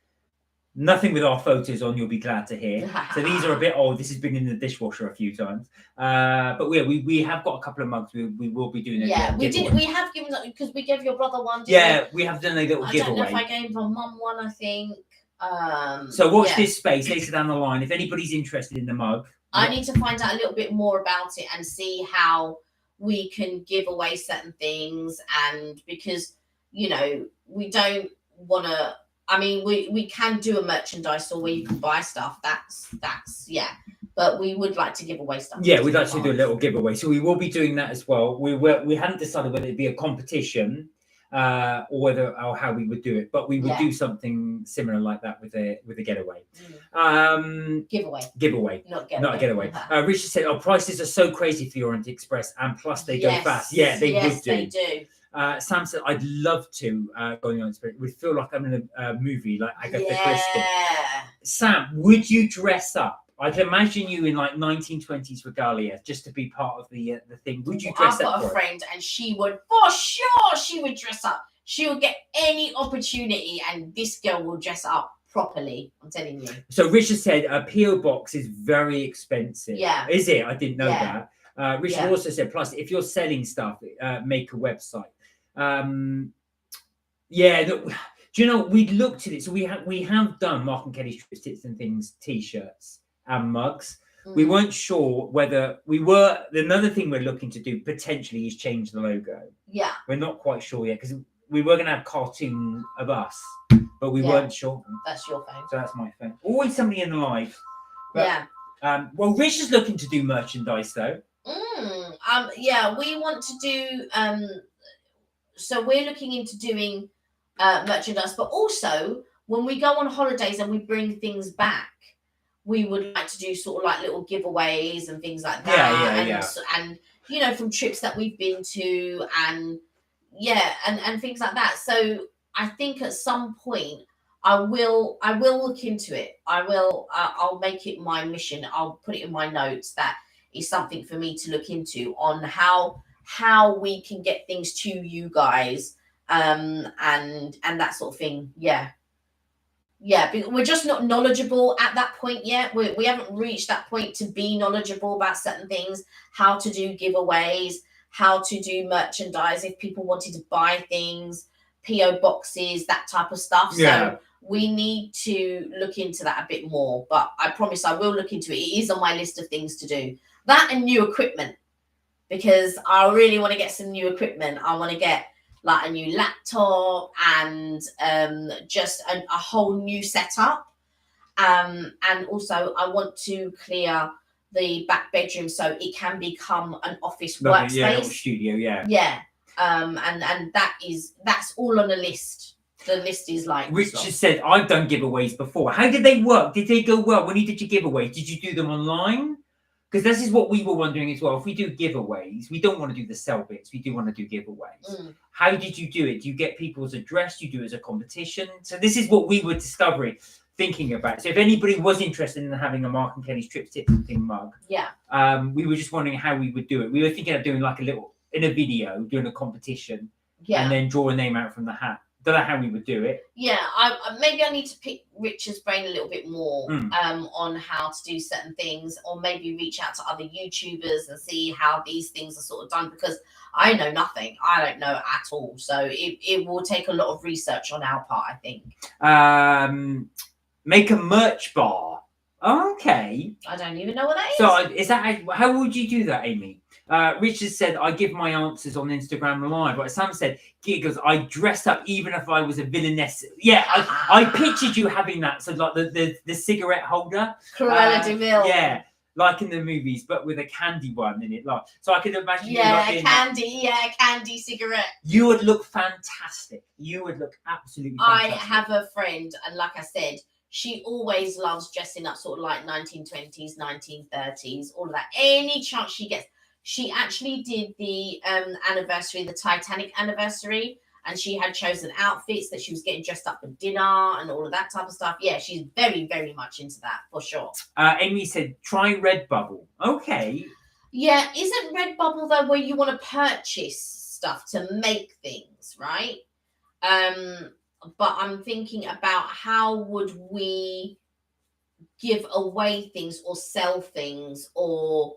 Nothing with our photos on, you'll be glad to hear. So these are a bit old. This has been in the dishwasher a few times, but we have got a couple of mugs. We will be doing it. Yeah, we did. We have given them because we gave your brother one. We have done a little giveaway. I don't know if I gave my mum one. I think. So watch this space later down the line. If anybody's interested in the mug, I need to find out a little bit more about it and see how we can give away certain things, and because we don't want to. I mean, we can do a merchandise store where you can buy stuff. That's yeah. But we would like to give away stuff. Yeah, we'd like to do a little giveaway. So we will be doing that as well. We hadn't decided whether it'd be a competition or how we would do it, but we would do something similar like that with a getaway. Giveaway. Not a getaway. Richard said, prices are so crazy for the Orient Express, and plus they go fast. Yeah, they would do. They do. Sam said, I'd love to go on the Orient Express. We feel like I'm in a movie like Agatha Christie. Sam, would you dress up? I can imagine you in like 1920s regalia just to be part of the thing. Would you dress up? I've got a friend, and she would, for sure, she would dress up. She will get any opportunity, and this girl will dress up properly. I'm telling you. So Richard said a PO box is very expensive. Yeah. Is it? I didn't know that. Richard also said, plus if you're selling stuff, make a website. Do you know, we looked at it. So we have done Mark and Kelly's Trips, Tips and Things t-shirts and mugs. We weren't sure whether another thing we're looking to do potentially is change the logo. Yeah. We're not quite sure yet, because we were going to have cartoon of us, but we weren't sure. That's your phone. So that's my phone. Always somebody in the live. But, well, Rich is looking to do merchandise though. We want to do so we're looking into doing merchandise, but also when we go on holidays and we bring things back, we would like to do sort of like little giveaways and things like that. And you know, from trips that we've been to, and things like that. So I think at some point I will look into it. I'll make it my mission. I'll put it in my notes that is something for me to look into on how we can get things to you guys, and that sort of thing. We're just not knowledgeable at that point yet. We haven't reached that point to be knowledgeable about certain things, how to do giveaways, how to do merchandise, if people wanted to buy things, PO boxes, that type of stuff. So we need to look into that a bit more, but I promise I will look into it. It is on my list of things to do. That and new equipment, because I really want to get some new equipment. I want to get like a new laptop and just a whole new setup. And also I want to clear the back bedroom so it can become an office workspace. Yeah, little studio, and that's all on a list. The list is like Richard said, I've done giveaways before. How did they work? Did they go well? When you did your giveaways, did you do them online? Because this is what we were wondering as well. If we do giveaways, we don't want to do the sell bits. We do want to do giveaways. How did you do it? Do you get people's address? Do you do it as a competition? So this is what we were discovering, thinking about. So if anybody was interested in having a Mark and Kelly's Trips, Tips and Things mug, we were just wondering how we would do it. We were thinking of doing like a little, in a video, doing a competition, and then draw a name out from the hat. Don't know how we would do it. Maybe I need to pick Richard's brain a little bit more on how to do certain things, or maybe reach out to other YouTubers and see how these things are sort of done, because I know nothing. I don't know at all. So it will take a lot of research on our part, I think. Make a merch bar. Okay. I don't even know what that is. So is that how would you do that, Amy? Richard said, I give my answers on Instagram Live. Like Sam said, giggles, I dress up even if I was a villainess. Yeah, I pictured you having that. So like the cigarette holder. Cruella de Vil. Yeah, like in the movies, but with a candy one in it. Like, so I could imagine you candy cigarette. You would look fantastic. You would look absolutely fantastic. I have a friend, and like I said, she always loves dressing up sort of like 1920s, 1930s, all of that. Any chance she gets. She actually did the anniversary, the Titanic anniversary, and she had chosen outfits that she was getting dressed up for dinner and all of that type of stuff. Yeah, she's very, very much into that for sure. Amy said, try Redbubble. Okay. Yeah, isn't Redbubble though where you want to purchase stuff to make things, right? But I'm thinking about how would we give away things or sell things or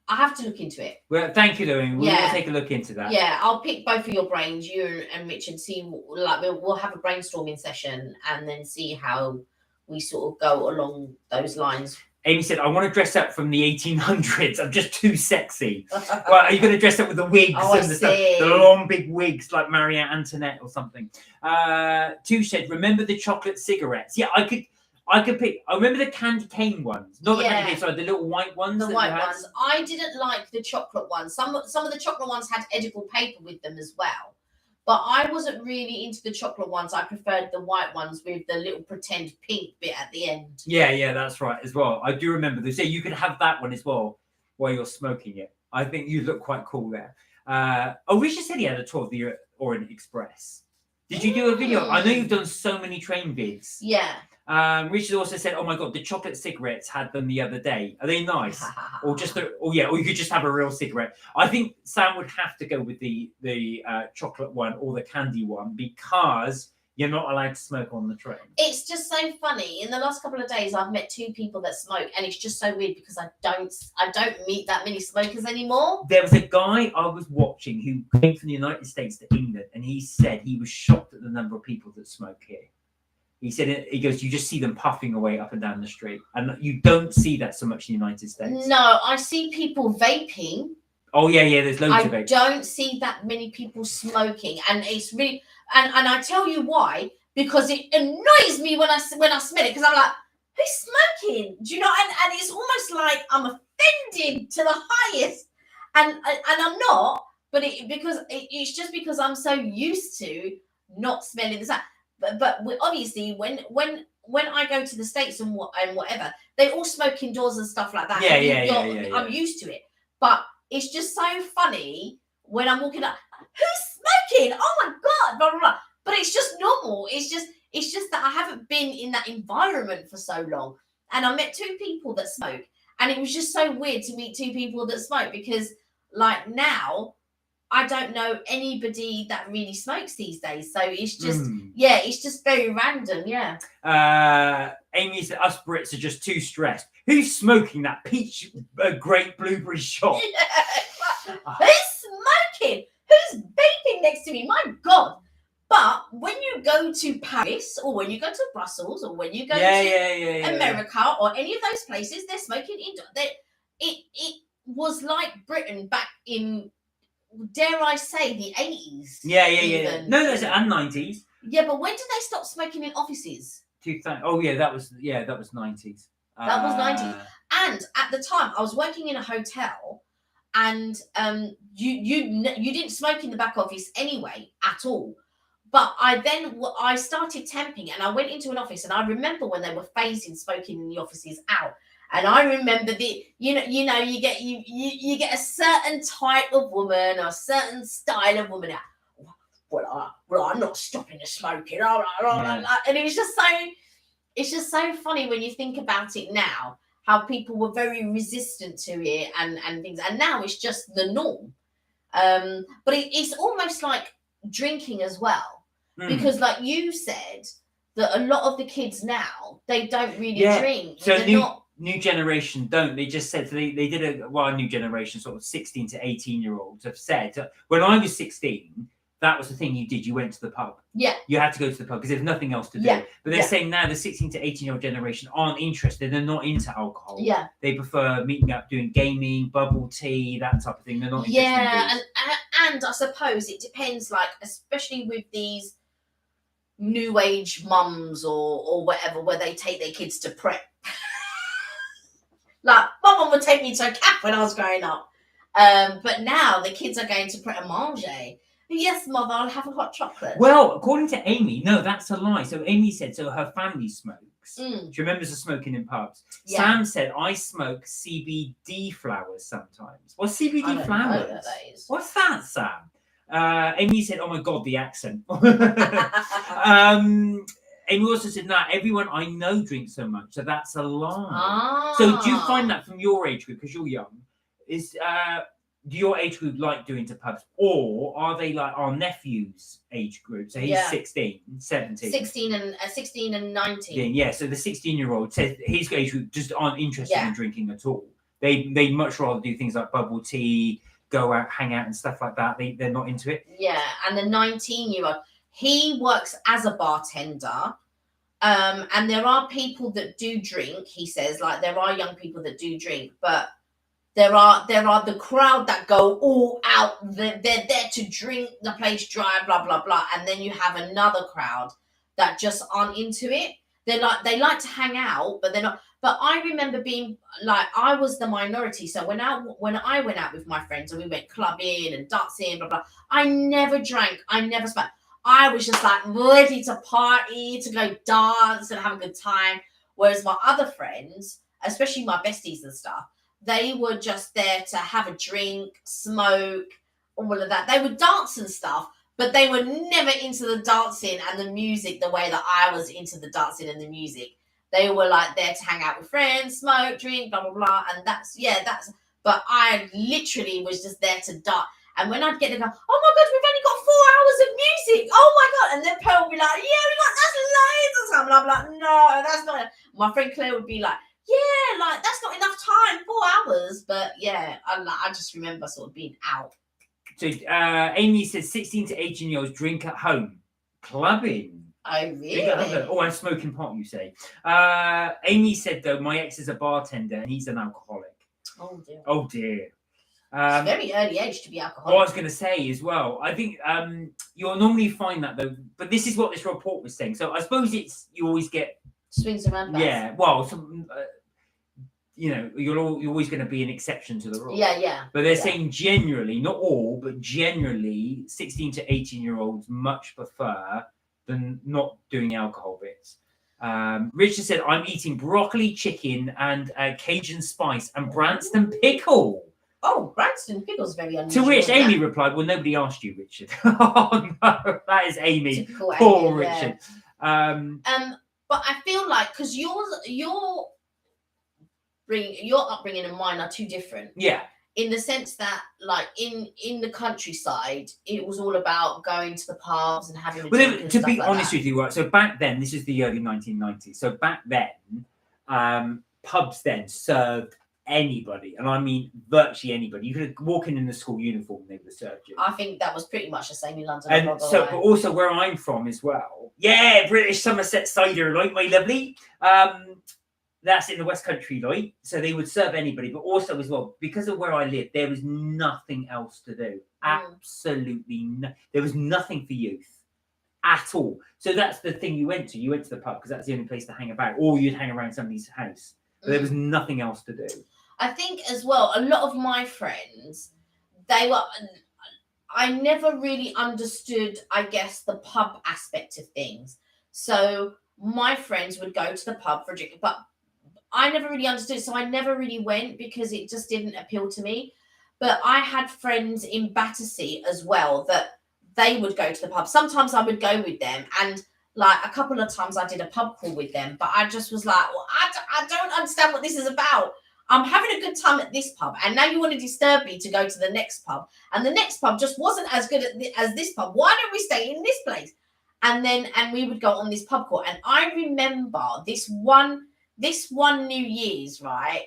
I have to look into it. Well, thank you, Louie. We'll take a look into that. Yeah, I'll pick both of your brains, you and Richard. See, like we'll have a brainstorming session and then see how we sort of go along those lines Amy said, I want to dress up from the 1800s. I'm just too sexy. Well, are you going to dress up with the wigs and the stuff? The long, big wigs like Marie Antoinette or something. Two said, remember the chocolate cigarettes? Yeah, I could pick. I remember the candy cane ones. Not the candy cane, sorry, the little white ones. The white ones. I didn't like the chocolate ones. Some of the chocolate ones had edible paper with them as well. But I wasn't really into the chocolate ones. I preferred the white ones with the little pretend pink bit at the end. Yeah, that's right as well. I do remember this. Yeah, you could have that one as well while you're smoking it. I think you look quite cool there. Richard said he had a tour of the Orient Express. Did you do a video? I know you've done so many train vids. Yeah. Richard also said, "Oh my god, the chocolate cigarettes had them the other day. Are they nice? Or you could just have a real cigarette." I think Sam would have to go with the chocolate one or the candy one because you're not allowed to smoke on the train. It's just so funny. In the last couple of days, I've met 2 people that smoke, and it's just so weird because I don't meet that many smokers anymore. There was a guy I was watching who came from the United States to England, and he said he was shocked at the number of people that smoke here. He said, he goes, you just see them puffing away up and down the street. And you don't see that so much in the United States. No, I see people vaping. Oh, yeah, there's loads of vaping. I don't see that many people smoking. And it's really, and I tell you why, because it annoys me when I smell it, because I'm like, who's smoking? Do you know? And it's almost like I'm offended to the highest. And I'm not, but it's just because I'm so used to not smelling the sound. But obviously, when I go to the States and whatever, they all smoke indoors and stuff like that. Yeah. I'm used to it. But it's just so funny when I'm walking up, who's smoking? Oh my God, blah, blah, blah. But it's just normal. It's just that I haven't been in that environment for so long. And I met 2 people that smoke. And it was just so weird to meet 2 people that smoke because like now, I don't know anybody that really smokes these days. So it's just, it's just very random. Yeah. Amy said, us Brits are just too stressed. Who's smoking that peach grape blueberry shot? Who's smoking? Who's vaping next to me? My God. But when you go to Paris or when you go to Brussels or when you go to America or any of those places, they're smoking indoor. It was like Britain back in, dare I say, the 80s. Yeah. No, that's and 90s. Yeah, but when did they stop smoking in offices? 2000. Oh yeah, that was 90s. That was 90s. And at the time, I was working in a hotel, and you didn't smoke in the back office anyway at all. But I started temping, and I went into an office, and I remember when they were phasing smoking in the offices out. And I remember you get a certain type of woman or a certain style of woman. Well, I'm not stopping the smoking. And it's just so funny when you think about it now, how people were very resistant to it and things. And now it's just the norm. But it's almost like drinking as well. Because like you said, that a lot of the kids now, they don't really drink. So new generation don't. They just said, so they did a new generation, sort of 16 to 18-year-olds have said, when I was 16, that was the thing you did. You went to the pub. Yeah. You had to go to the pub because there's nothing else to do. Yeah. But they're saying now the 16 to 18-year-old generation aren't interested. They're not into alcohol. Yeah. They prefer meeting up, doing gaming, bubble tea, that type of thing. They're not interested in booze. And I suppose it depends, like, especially with these new age mums or whatever, where they take their kids to prep. Like, my mum would take me to a cap when I was growing up. But now the kids are going to Pret a Manger. Yes, mother, I'll have a hot chocolate. Well, according to Amy, no, that's a lie. So Amy said, her family smokes. She remembers her smoking in pubs. Yeah. Sam said, I smoke CBD flowers sometimes. What's CBD flowers? Know what that is. What's that, Sam? Amy said, oh my God, the accent. Amy also said, nah, everyone I know drinks so much, so that's a lie. So do you find that from your age group, because you're young, do your age group like doing to pubs, or are they like our nephew's age group? So he's 16, 17. 16 and 19. Yeah, so the 16-year-old says his age group just aren't interested in drinking at all. They much rather do things like bubble tea, go out, hang out and stuff like that. They're not into it. Yeah, and the 19-year-old, he works as a bartender, And there are people that do drink. He says, like, there are young people that do drink, but there are the crowd that go all out. They're there to drink the place dry, blah blah blah. And then you have another crowd that just aren't into it. They like to hang out, but they're not. But I remember being like, I was the minority. So when I went out with my friends and we went clubbing and dancing, blah blah, I never drank. I never smoked. I was just like ready to party, to go dance and have a good time. Whereas my other friends, especially my besties and stuff, they were just there to have a drink, smoke, all of that. They would dance and stuff, but they were never into the dancing and the music the way that I was into the dancing and the music. They were like there to hang out with friends, smoke, drink, blah, blah, blah. And but I literally was just there to dance. And when I'd get to go, oh my God, we've only got 4 hours of music. Oh my God. And then Pearl would be like, yeah, that's loads of time. And I'm like, no, that's not. My friend Claire would be like, yeah, like that's not enough time, 4 hours. But yeah, I just remember sort of being out. So Amy says 16 to 18-year-olds drink at home. Clubbing. Oh, really? Oh, and smoking pot, you say. Amy said, though, my ex is a bartender and he's an alcoholic. Oh, dear. Oh, dear. It's very early age to be alcoholic. What I was going to say as well, I think you'll normally find that, though, but this is what this report was saying. So I suppose you always get... Swings around. Yeah, well, you're always going to be an exception to the rule. Yeah. But they're saying generally, not all, but generally, 16 to 18-year-olds much prefer than not doing alcohol bits. Richard said, I'm eating broccoli, chicken, and Cajun spice and Branston pickle. Oh, Branston pickle's very unusual. To which Amy replied, well, nobody asked you, Richard. Oh, no, that is Amy. Typical Poor Amy, Richard. But I feel like, because your upbringing and mine are too different. Yeah. In the sense that, like, in the countryside, it was all about going to the pubs and having a drink and to stuff be like honest that. with you, right, so back then, this is the early 1990s. So back then, pubs then served anybody, and I mean virtually anybody. You could walk in the school uniform, they would have served you. I think that was pretty much the same in London. And so, but also where I'm from as well. Yeah, British Somerset cider, like my lovely. That's in the West Country, like. So they would serve anybody, but also as well, because of where I live, there was nothing else to do. Absolutely there was nothing for youth at all. So that's the thing you went to. You went to the pub because that's the only place to hang about, or you'd hang around somebody's house. But there was nothing else to do. I think as well, a lot of my friends, I never really understood, I guess, the pub aspect of things. So my friends would go to the pub for a drink, but I never really understood. So I never really went because it just didn't appeal to me. But I had friends in Battersea as well that they would go to the pub. Sometimes I would go with them, and like a couple of times I did a pub crawl with them, but I just was like, well, I don't understand what this is about. I'm having a good time at this pub, and now you want to disturb me to go to the next pub, and the next pub just wasn't as good as this pub. Why don't we stay in this place? And we would go on this pub crawl. And I remember this one New Year's, right?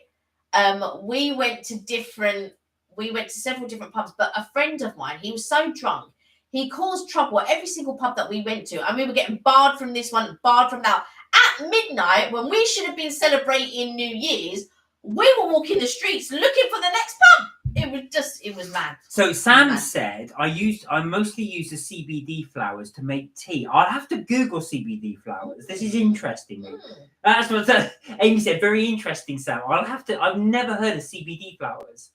We went to several different pubs, but a friend of mine, he was so drunk, he caused trouble at every single pub that we went to. And we were getting barred from this one, barred from that. At midnight, when we should have been celebrating New Year's, we were walking the streets looking for the next pub. It was mad. So Sam said, I mostly use the CBD flowers to make tea. I'll have to Google CBD flowers. This is interesting. That's what Amy said. Very interesting, Sam. I've never heard of CBD flowers.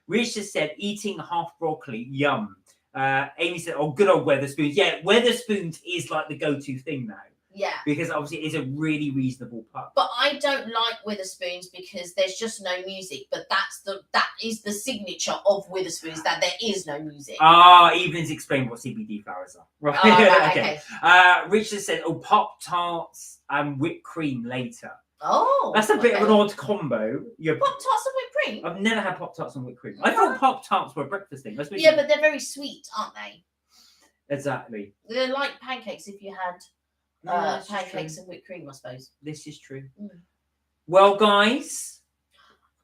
Richard said, eating half broccoli, yum. Amy said, oh, good old Wetherspoons. Yeah, Wetherspoons is like the go-to thing now. Yeah. Because obviously it is a really reasonable pub. But I don't like Wetherspoons because there's just no music. But that is the signature of Wetherspoons, that there is no music. Evelyn's explained what CBD flowers are. Right. Right, okay. Richard said, Pop-Tarts and whipped cream later. Oh. That's a bit of an odd combo. Pop-Tarts and whipped cream? I've never had Pop-Tarts and whipped cream. I thought Pop-Tarts were a breakfast thing. Yeah, but they're very sweet, aren't they? Exactly. They're like pancakes if you had pancakes and whipped cream, I suppose. This is true. Well, guys.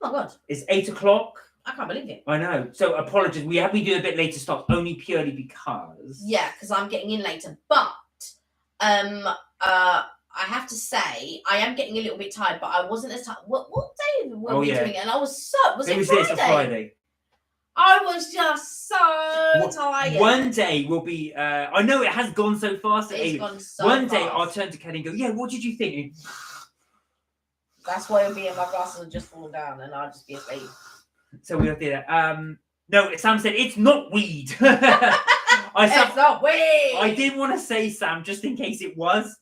Oh, my God. It's 8 o'clock. I can't believe it. I know. So, apologies. We do a bit later start, only purely because... Yeah, because I'm getting in later. But I have to say, I am getting a little bit tired, but I wasn't as tired. What day were we doing it? And I was so. Was it Friday? This Friday. I was just so tired. One day will be. I know it has gone so fast. It's gone so One fast. day I'll turn to Kelly and go, "Yeah, what did you think?" That's why it'll be in my glasses will just fall down, and I'll just be asleep. So we'll do that. No, Sam said it's not weed. It's not weed. I didn't want to say Sam just in case it was.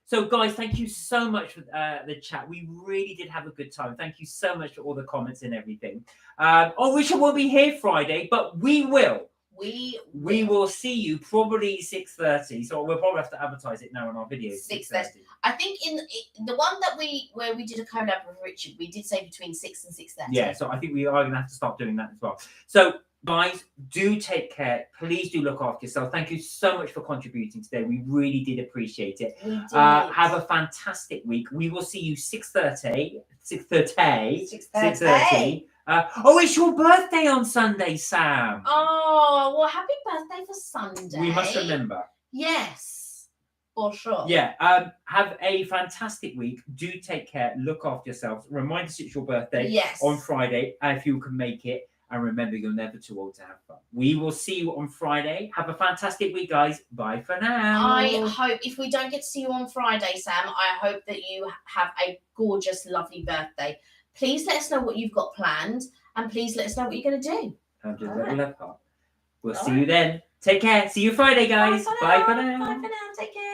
So guys, thank you so much for the chat. We really did have a good time. Thank you so much for all the comments and everything. Richard won't be here Friday, but we will. We will see you probably 6:30. So we'll probably have to advertise it now on our video. 6:30. I think in the one that where we did a collab with Richard, we did say between 6 and 6:30. Yeah, so I think we are going to have to start doing that as well. So guys, do take care. Please do look after yourself. Thank you so much for contributing today. We really did appreciate it. We did. Have a fantastic week. We will see you 6:30. 6:30. It's your birthday on Sunday, Sam. Oh, well, happy birthday for Sunday. We must remember. Yes, for sure. Yeah. Have a fantastic week. Do take care. Look after yourselves. Remind us it's your birthday. Yes. On Friday, if you can make it. And remember, you're never too old to have fun. We will see you on Friday. Have a fantastic week, guys. Bye for now. I hope, if we don't get to see you on Friday, Sam, I hope that you have a gorgeous, lovely birthday. Please let us know what you've got planned. And please let us know what you're going to do. We'll see you then. Take care. See you Friday, guys. Bye for now. Bye for now. Take care.